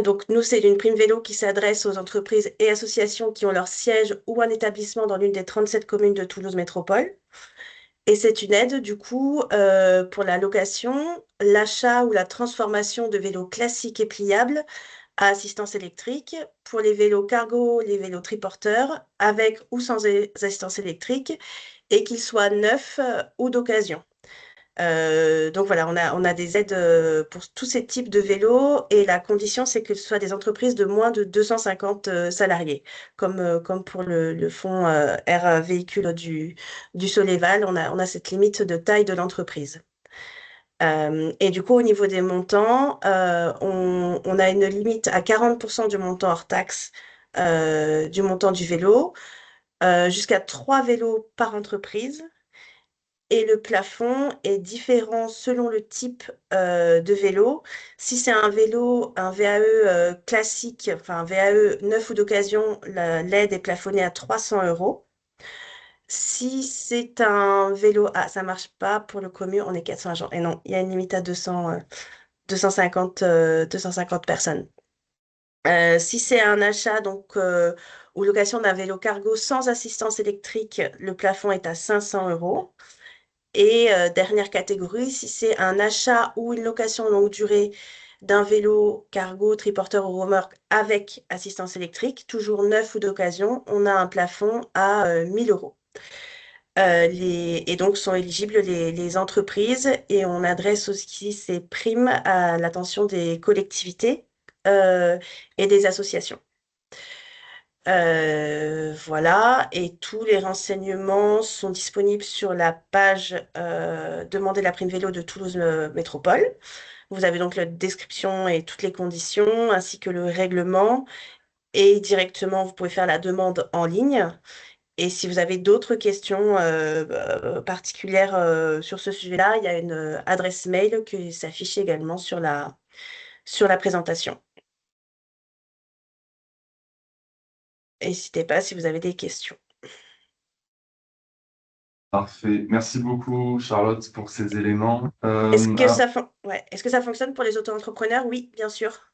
Donc, nous, c'est une prime vélo qui s'adresse aux entreprises et associations qui ont leur siège ou un établissement dans l'une des 37 communes de Toulouse Métropole. Et c'est une aide, du coup, pour la location, l'achat ou la transformation de vélos classiques et pliables à assistance électrique, pour les vélos cargo, les vélos triporteurs, avec ou sans assistance électrique, et qu'ils soient neufs ou d'occasion. Donc voilà, on a des aides pour tous ces types de vélos et la condition, c'est que ce soit des entreprises de moins de 250 salariés, comme pour le fonds Air Véhicule du Soleval, on a cette limite de taille de l'entreprise. Et du coup, au niveau des montants, on a une limite à 40% du montant hors taxe du montant du vélo, jusqu'à 3 vélos par entreprise. Et le plafond est différent selon le type de vélo. Si c'est un vélo, un VAE classique, enfin un VAE neuf ou d'occasion, l'aide est plafonnée à 300 euros. Si c'est un vélo, ah, ça marche pas pour le commu, on est 400 agents. Et non, il y a une limite à 250 personnes. Si c'est un achat donc, ou location d'un vélo cargo sans assistance électrique, le plafond est à 500 euros. Et dernière catégorie, si c'est un achat ou une location longue durée d'un vélo cargo, triporteur ou remorque avec assistance électrique, toujours neuf ou d'occasion, on a un plafond à 1000 euros. Et donc sont éligibles les entreprises et on adresse aussi ces primes à l'attention des collectivités et des associations. Voilà, et tous les renseignements sont disponibles sur la page Demander la prime vélo de Toulouse Métropole. Vous avez donc la description et toutes les conditions, ainsi que le règlement. Et directement, vous pouvez faire la demande en ligne. Et si vous avez d'autres questions particulières sur ce sujet-là, il y a une adresse mail qui s'affiche également sur la présentation. N'hésitez pas si vous avez des questions. Parfait. Merci beaucoup, Charlotte, pour ces éléments. Est-ce que Alors, Est-ce que ça fonctionne pour les auto-entrepreneurs? Oui, bien sûr.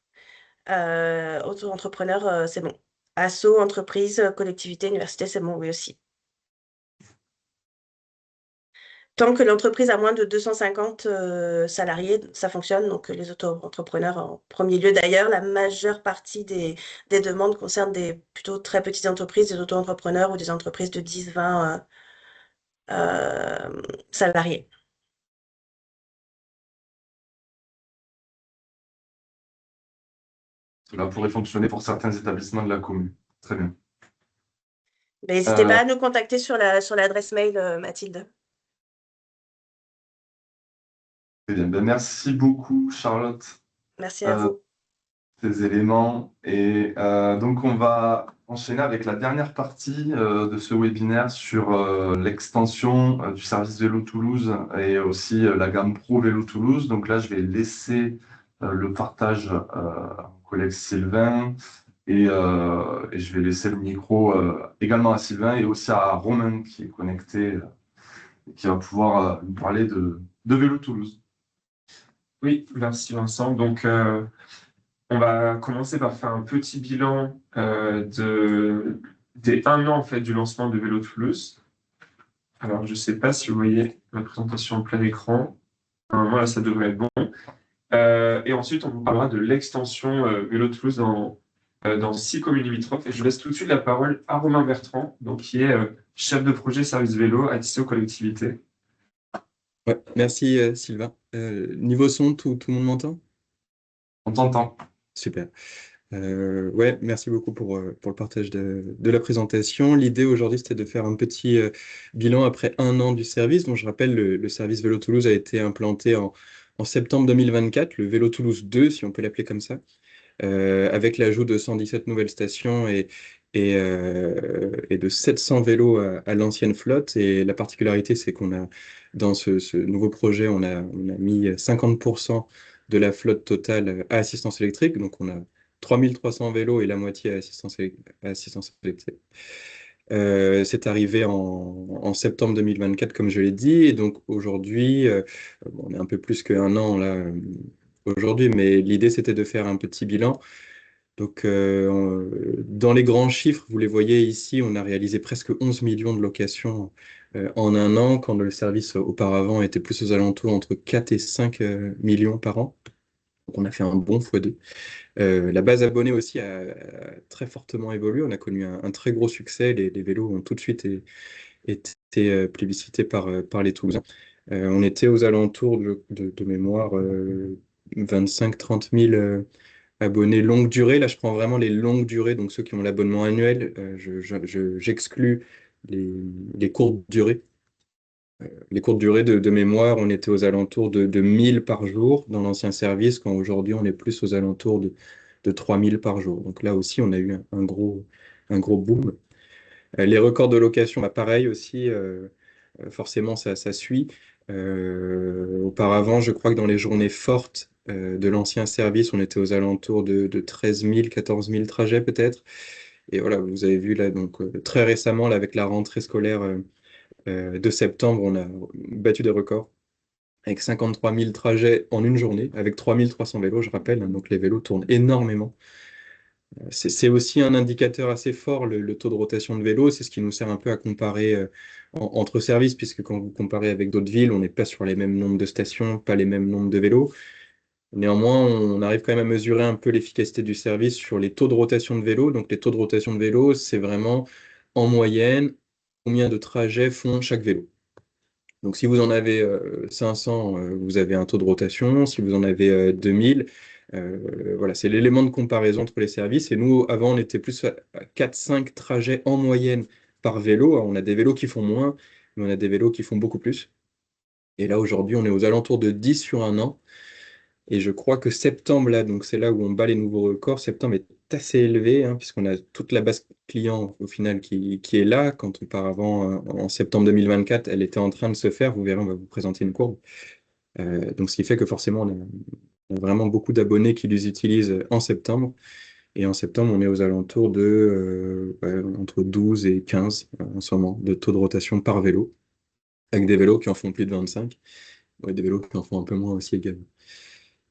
Auto-entrepreneurs, c'est bon. Asso, entreprise, collectivité, université, c'est bon, oui aussi. Tant que l'entreprise a moins de 250 salariés, ça fonctionne. Donc, les auto-entrepreneurs en premier lieu. D'ailleurs, la majeure partie des demandes concernent des plutôt très petites entreprises, des auto-entrepreneurs ou des entreprises de 10-20 salariés. cela pourrait fonctionner pour certains établissements de la commune. Très bien. Mais n'hésitez pas à nous contacter sur l'adresse mail, Mathilde. Très bien. Ben, merci beaucoup, Charlotte, Merci à vous. ces éléments. Et donc, on va enchaîner avec la dernière partie de ce webinaire sur l'extension du service Vélo Toulouse et aussi la gamme Pro Vélo Toulouse. Donc là, je vais laisser le partage à mon collègue Sylvain et je vais laisser le micro également à Sylvain et aussi à Romain qui est connecté et qui va pouvoir nous parler de Vélo Toulouse. Oui, merci Vincent. Donc, on va commencer par faire un petit bilan des 1 an en fait, du lancement de Vélo Toulouse. Alors, je ne sais pas si vous voyez ma présentation en plein écran. Normalement, là, ça devrait être bon. Et ensuite, on vous parlera de l'extension Vélo Toulouse dans 6 communes limitrophes. Et je laisse tout de suite la parole à Romain Bertrand, donc, qui est chef de projet service vélo à Tissot Collectivité. Ouais, merci Sylvain. Niveau son, tout le monde m'entend? On t'entend. Super. Ouais, merci beaucoup pour le partage de la présentation. L'idée aujourd'hui, c'était de faire un petit bilan après 1 an du service. Donc, je rappelle, le service Vélo Toulouse a été implanté en septembre 2024, le Vélo Toulouse 2, si on peut l'appeler comme ça, avec l'ajout de 117 nouvelles stations et de 700 vélos à l'ancienne flotte. Et la particularité, c'est qu'on a, dans ce nouveau projet, on a mis 50% de la flotte totale à assistance électrique. Donc, on a 3300 vélos et la moitié à assistance électrique. C'est arrivé en septembre 2024, comme je l'ai dit. Et donc, aujourd'hui, bon, on est un peu plus qu'un an là, aujourd'hui, mais l'idée, c'était de faire un petit bilan. Donc, dans les grands chiffres, vous les voyez ici, on a réalisé presque 11 millions de locations en un an, quand le service auparavant était plus aux alentours entre 4 et 5 millions par an. Donc, on a fait un bon x2. La base abonnée aussi a très fortement évolué. On a connu un très gros succès. Les vélos ont tout de suite été plébiscités par les Toulousains. On était aux alentours de mémoire 25-30 000 abonnés longue durée. Là, je prends vraiment les longues durées, donc ceux qui ont l'abonnement annuel. J'exclus les courtes durées. Les courtes durées de mémoire, on était aux alentours de 1000 par jour dans l'ancien service, quand aujourd'hui on est plus aux alentours de 3000 par jour. Donc là aussi, on a eu un gros boom. Les records de location, bah, pareil aussi, forcément ça suit. Auparavant, je crois que dans les journées fortes de l'ancien service, on était aux alentours de 13 000, 14 000 trajets peut-être. Et voilà, vous avez vu là, donc très récemment, là, avec la rentrée scolaire de septembre, on a battu des records avec 53 000 trajets en une journée, avec 3300 vélos, je rappelle, hein. Donc les vélos tournent énormément. C'est aussi un indicateur assez fort, le taux de rotation de vélos. C'est ce qui nous sert un peu à comparer entre services, puisque quand vous comparez avec d'autres villes, on n'est pas sur les mêmes nombres de stations, pas les mêmes nombres de vélos. Néanmoins, on arrive quand même à mesurer un peu l'efficacité du service sur les taux de rotation de vélos. Donc les taux de rotation de vélos, c'est vraiment en moyenne combien de trajets font chaque vélo. Donc si vous en avez 500, vous avez un taux de rotation. Si vous en avez 2000, voilà, c'est l'élément de comparaison entre les services. Et nous, avant, on était plus à 4-5 trajets en moyenne par vélo. Alors, on a des vélos qui font moins, mais on a des vélos qui font beaucoup plus. Et là, aujourd'hui, on est aux alentours de 10 sur un an. Et je crois que septembre, là, donc c'est là où on bat les nouveaux records. Septembre est assez élevé, hein, puisqu'on a toute la base client au final qui est là. Quand auparavant, en septembre 2024, elle était en train de se faire. Vous verrez, on va vous présenter une courbe. Donc, ce qui fait que forcément, on a vraiment beaucoup d'abonnés qui les utilisent en septembre. Et en septembre, on est aux alentours de entre 12 et 15 en ce moment de taux de rotation par vélo, avec des vélos qui en font plus de 25, ouais, des vélos qui en font un peu moins aussi également.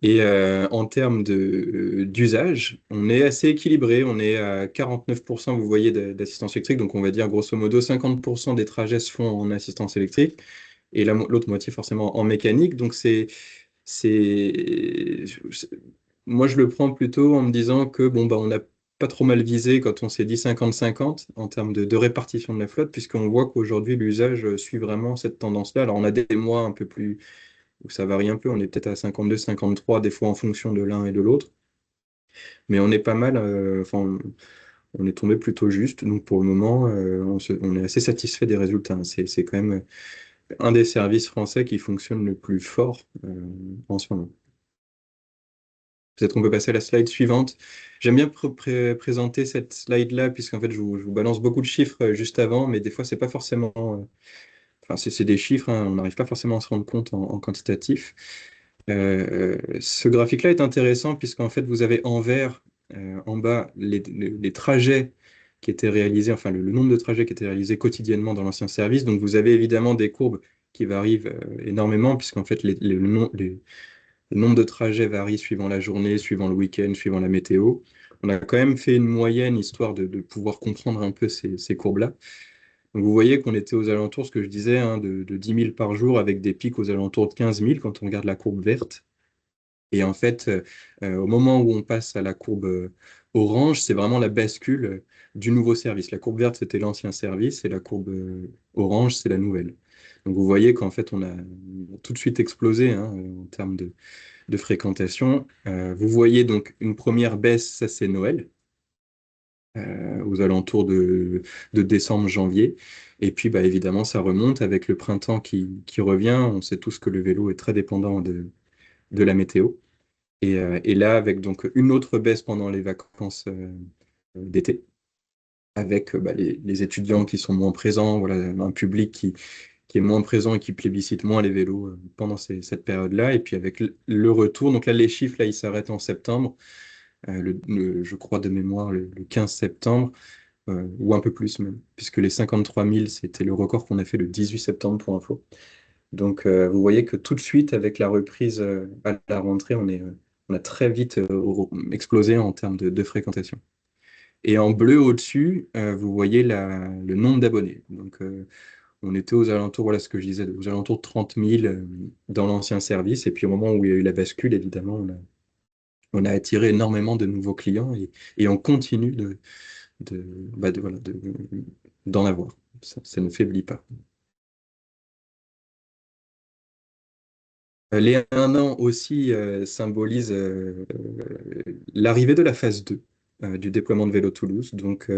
Et en termes d'usage, on est assez équilibré. On est à 49%, vous voyez, d'assistance électrique. Donc, on va dire grosso modo 50% des trajets se font en assistance électrique et l'autre moitié forcément en mécanique. Donc, moi, je le prends plutôt en me disant que bon, bah, on n'a pas trop mal visé quand on s'est dit 50-50 en termes de répartition de la flotte, puisqu'on voit qu'aujourd'hui, l'usage suit vraiment cette tendance-là. Alors, on a des mois un peu plus où ça varie un peu. On est peut-être à 52, 53, des fois en fonction de l'un et de l'autre. Mais on est pas mal, enfin, on est tombé plutôt juste. Donc, pour le moment, on est assez satisfait des résultats, hein. C'est quand même un des services français qui fonctionne le plus fort en ce moment. Peut-être qu'on peut passer à la slide suivante. J'aime bien présenter cette slide-là, puisqu'en fait, je vous balance beaucoup de chiffres juste avant, mais des fois, c'est pas forcément. Enfin, c'est des chiffres, hein, on n'arrive pas forcément à se rendre compte en quantitatif. Ce graphique-là est intéressant, puisqu'en fait, vous avez en vert, en bas, les trajets qui étaient réalisés, enfin, le nombre de trajets qui étaient réalisés quotidiennement dans l'ancien service. Donc, vous avez évidemment des courbes qui varient énormément, puisqu'en fait, le nombre de trajets varie suivant la journée, suivant le week-end, suivant la météo. On a quand même fait une moyenne, histoire de pouvoir comprendre un peu ces courbes-là. Donc vous voyez qu'on était aux alentours, ce que je disais, hein, de 10 000 par jour, avec des pics aux alentours de 15 000 quand on regarde la courbe verte. Et en fait, au moment où on passe à la courbe orange, c'est vraiment la bascule du nouveau service. La courbe verte, c'était l'ancien service, et la courbe orange, c'est la nouvelle. Donc vous voyez qu'en fait, on a tout de suite explosé, hein, en termes de fréquentation. Vous voyez donc une première baisse, ça c'est Noël, aux alentours de décembre, janvier. Et puis bah, évidemment, ça remonte avec le printemps qui revient. On sait tous que le vélo est très dépendant de la météo. Et là, avec donc une autre baisse pendant les vacances d'été, avec bah, les étudiants qui sont moins présents, voilà, un public qui est moins présent et qui plébiscite moins les vélos pendant cette période-là. Et puis avec le retour, donc là, les chiffres, là, ils s'arrêtent en septembre, je crois de mémoire, le 15 septembre, ou un peu plus même, puisque les 53 000, c'était le record qu'on a fait le 18 septembre pour info. Donc, vous voyez que tout de suite, avec la reprise à la rentrée, on a très vite explosé en termes de fréquentation. Et en bleu au-dessus, vous voyez le nombre d'abonnés. Donc, on était aux alentours, voilà ce que je disais, aux alentours de 30 000 dans l'ancien service. Et puis au moment où il y a eu la bascule, évidemment, on a attiré énormément de nouveaux clients et on continue d'en avoir. Ça ne faiblit pas. Les 1 an aussi symbolisent l'arrivée de la phase 2 du déploiement de Vélo Toulouse. Donc,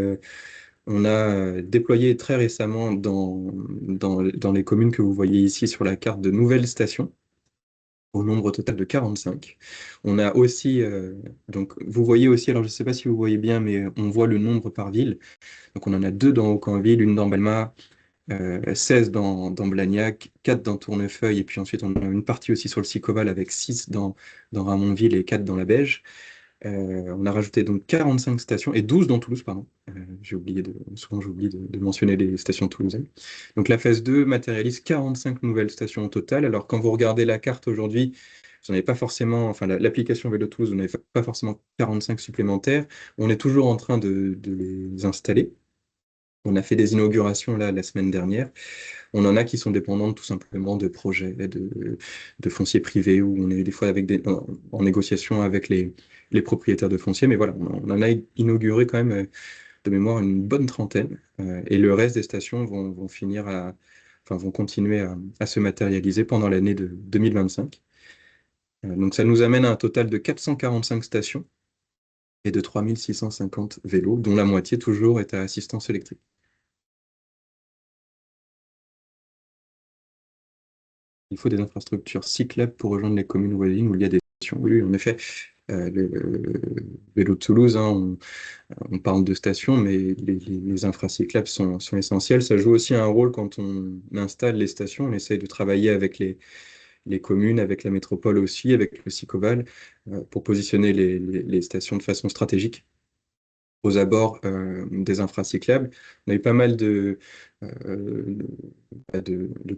on a déployé très récemment dans les communes que vous voyez ici sur la carte de nouvelles stations, au nombre total de 45. On a aussi, donc vous voyez aussi, alors je ne sais pas si vous voyez bien, mais on voit le nombre par ville. Donc on en a 2 dans Aucanville, une dans Balma, 16 dans Blagnac, 4 dans Tournefeuille, et puis ensuite on a une partie aussi sur le Sicoval avec 6 dans Ramonville et 4 dans la Beige. On a rajouté donc 45 stations et 12 dans Toulouse, pardon. Souvent j'oublie de mentionner les stations toulousaines. Donc la phase 2 matérialise 45 nouvelles stations au total. Alors quand vous regardez la carte aujourd'hui, vous n'avez pas forcément, enfin l'application Vélo Toulouse, vous n'avez pas forcément 45 supplémentaires. On est toujours en train de les installer. On a fait des inaugurations là la semaine dernière. On en a qui sont dépendantes tout simplement de projets de fonciers privés où on est des fois en négociation avec les propriétaires de fonciers. Mais voilà, on en a inauguré quand même de mémoire une bonne trentaine. Et le reste des stations vont continuer à se matérialiser pendant l'année de 2025. Donc ça nous amène à un total de 445 stations et de 3650 vélos, dont la moitié toujours est à assistance électrique. Il faut des infrastructures cyclables pour rejoindre les communes voisines où il y a des stations. Oui, en effet, le Vélo de Toulouse, hein, on parle de stations, mais les infracyclables sont essentiels. Ça joue aussi un rôle quand on installe les stations. On essaye de travailler avec les communes, avec la métropole aussi, avec le Sicoval, pour positionner les stations de façon stratégique aux abords des infracyclables. On a eu pas mal de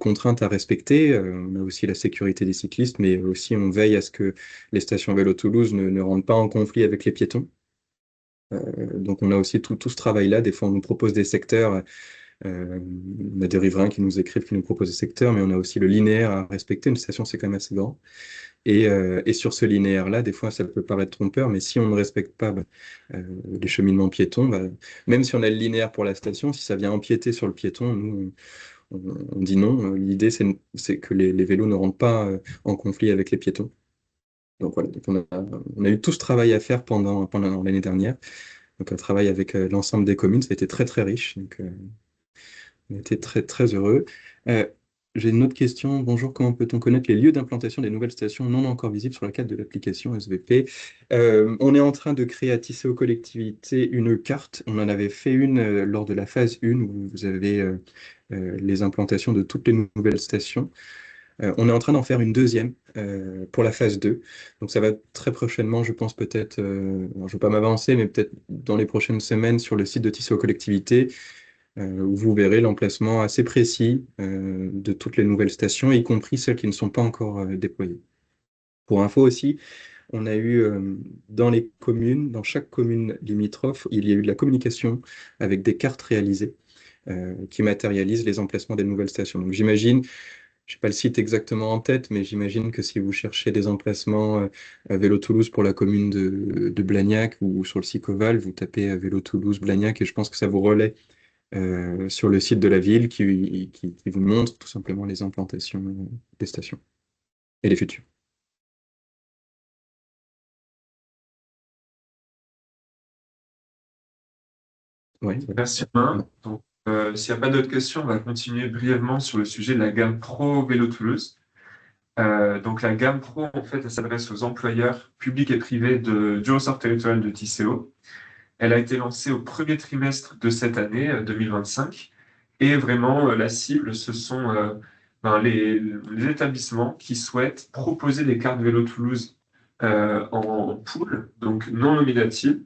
contraintes à respecter. On a aussi la sécurité des cyclistes, mais aussi on veille à ce que les stations Vélo Toulouse ne rentrent pas en conflit avec les piétons. Donc on a aussi tout ce travail-là. Des fois, on nous propose des secteurs. On a des riverains qui nous écrivent, qui nous proposent des secteurs, mais on a aussi le linéaire à respecter. Une station, c'est quand même assez grand. Et sur ce linéaire-là, des fois, ça peut paraître trompeur, mais si on ne respecte pas les cheminements piétons, même si on a le linéaire pour la station, si ça vient empiéter sur le piéton, nous, on dit non. L'idée, c'est que les vélos ne rentrent pas en conflit avec les piétons. Donc voilà, donc on a eu tout ce travail à faire pendant l'année dernière. Donc un travail avec l'ensemble des communes, ça a été très très riche. Donc on était très très heureux. J'ai une autre question. Bonjour, comment peut-on connaître les lieux d'implantation des nouvelles stations non encore visibles sur la carte de l'application SVP? On est en train de créer à Tisséo Collectivité une carte. On en avait fait une lors de la phase 1 où vous avez les implantations de toutes les nouvelles stations. On est en train d'en faire une deuxième pour la phase 2. Donc ça va très prochainement, je pense peut-être, je ne veux pas m'avancer, mais peut-être dans les prochaines semaines sur le site de Tisséo Collectivité, où vous verrez l'emplacement assez précis de toutes les nouvelles stations, y compris celles qui ne sont pas encore déployées. Pour info aussi, on a eu dans les communes, dans chaque commune limitrophe, il y a eu de la communication avec des cartes réalisées qui matérialisent les emplacements des nouvelles stations. Donc j'imagine, je n'ai pas le site exactement en tête, mais j'imagine que si vous cherchez des emplacements à Vélo Toulouse pour la commune de Blagnac ou sur le Sicoval, vous tapez Vélo Toulouse Blagnac et je pense que ça vous relaie sur le site de la ville qui vous montre tout simplement les implantations des stations et les futures. Oui. Merci Romain. Donc, s'il n'y a pas d'autres questions, on va continuer brièvement sur le sujet de la gamme Pro Vélo Toulouse. Donc la gamme Pro, en fait, elle s'adresse aux employeurs publics et privés du ressort territorial de Tisséo. Elle a été lancée au premier trimestre de cette année 2025 Et vraiment, la cible, ce sont les établissements qui souhaitent proposer des cartes Vélo Toulouse en pool, donc non nominatives,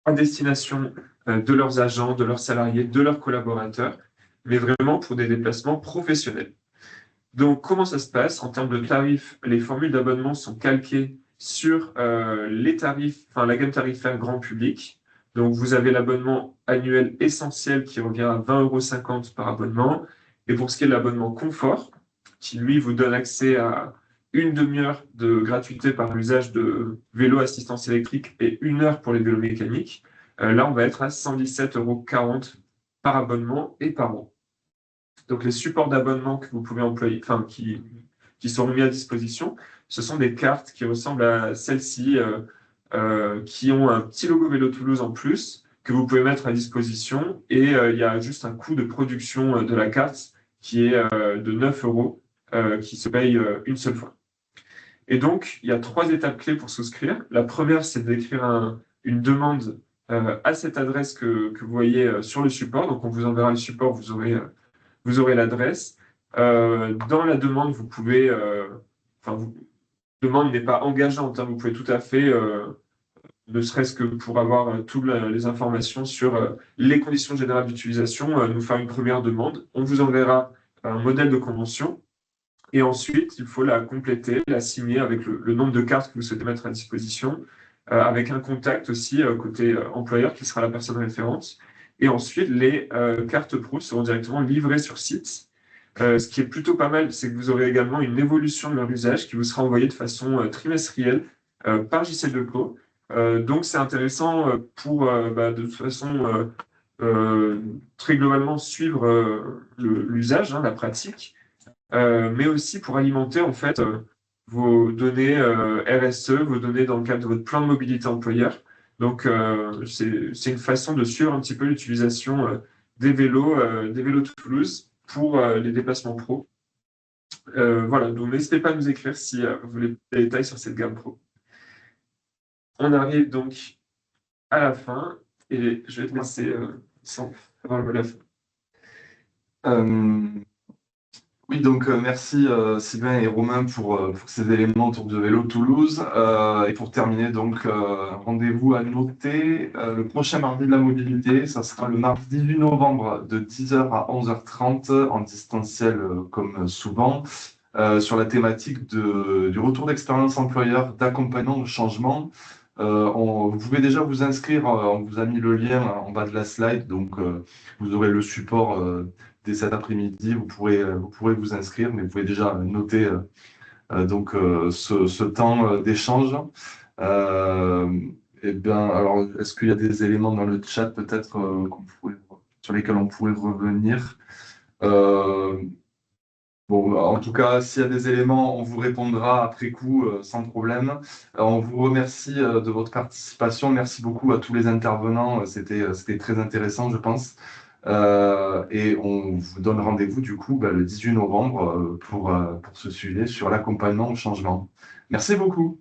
à destination de leurs agents, de leurs salariés, de leurs collaborateurs, mais vraiment pour des déplacements professionnels. Donc, comment ça se passe? En termes de tarifs, les formules d'abonnement sont calquées sur les tarifs, enfin la gamme tarifaire grand public. Donc, vous avez l'abonnement annuel essentiel qui revient à 20,50 € par abonnement. Et pour ce qui est de l'abonnement confort, qui lui vous donne accès à une demi-heure de gratuité par l'usage de vélos assistance électrique et 1 heure pour les vélos mécaniques, là, on va être à 117,40 € par abonnement et par an. Donc, les supports d'abonnement que vous pouvez employer, enfin, qui sont mis à disposition, ce sont des cartes qui ressemblent à celles-ci, qui ont un petit logo Vélo Toulouse en plus, que vous pouvez mettre à disposition. Et il y a juste un coût de production de la carte qui est de 9 €, qui se paye une seule fois. Et donc, il y a 3 étapes clés pour souscrire. La première, c'est d'écrire une demande à cette adresse que vous voyez sur le support. Donc, on vous enverra le support, vous aurez l'adresse. Dans la demande, vous pouvez, demande n'est pas engageante, hein, vous pouvez tout à fait, ne serait-ce que pour avoir toutes les informations sur les conditions générales d'utilisation, nous faire une première demande. On vous enverra un modèle de convention et ensuite, il faut la compléter, la signer avec le nombre de cartes que vous souhaitez mettre à disposition, avec un contact aussi côté employeur qui sera la personne référente. Et ensuite, les cartes pro seront directement livrées sur site. Ce qui est plutôt pas mal, c'est que vous aurez également une évolution de leur usage qui vous sera envoyée de façon trimestrielle par JC2Co. Donc, c'est intéressant pour, de toute façon, très globalement suivre l'usage, hein, la pratique, mais aussi pour alimenter en fait vos données RSE, vos données dans le cadre de votre plan de mobilité employeur. Donc, c'est une façon de suivre un petit peu l'utilisation des vélos Toulouse pour les déplacements pro. Voilà, donc n'hésitez pas à nous écrire si vous voulez des détails sur cette gamme pro. On arrive donc à la fin et je vais te laisser sans avoir le mot de la fin. Oui, donc merci Sylvain et Romain pour ces éléments autour de Vélo Toulouse. Et pour terminer, donc rendez-vous à noter le prochain mardi de la mobilité, ça sera le mardi 18 novembre de 10 h à 11 h 30 en distanciel comme souvent, sur la thématique du retour d'expérience employeur, d'accompagnement au changement. Vous pouvez déjà vous inscrire, on vous a mis le lien en bas de la slide, donc vous aurez le support dès cet après-midi, vous pourrez vous inscrire, mais vous pouvez déjà noter donc ce temps d'échange. Eh bien, alors, est-ce qu'il y a des éléments dans le chat peut-être sur lesquels on pourrait revenir? Bon, en tout cas, s'il y a des éléments, on vous répondra après coup sans problème. On vous remercie de votre participation. Merci beaucoup à tous les intervenants. C'était très intéressant, je pense. Et on vous donne rendez-vous du coup le 18 novembre pour ce sujet sur l'accompagnement au changement. Merci beaucoup.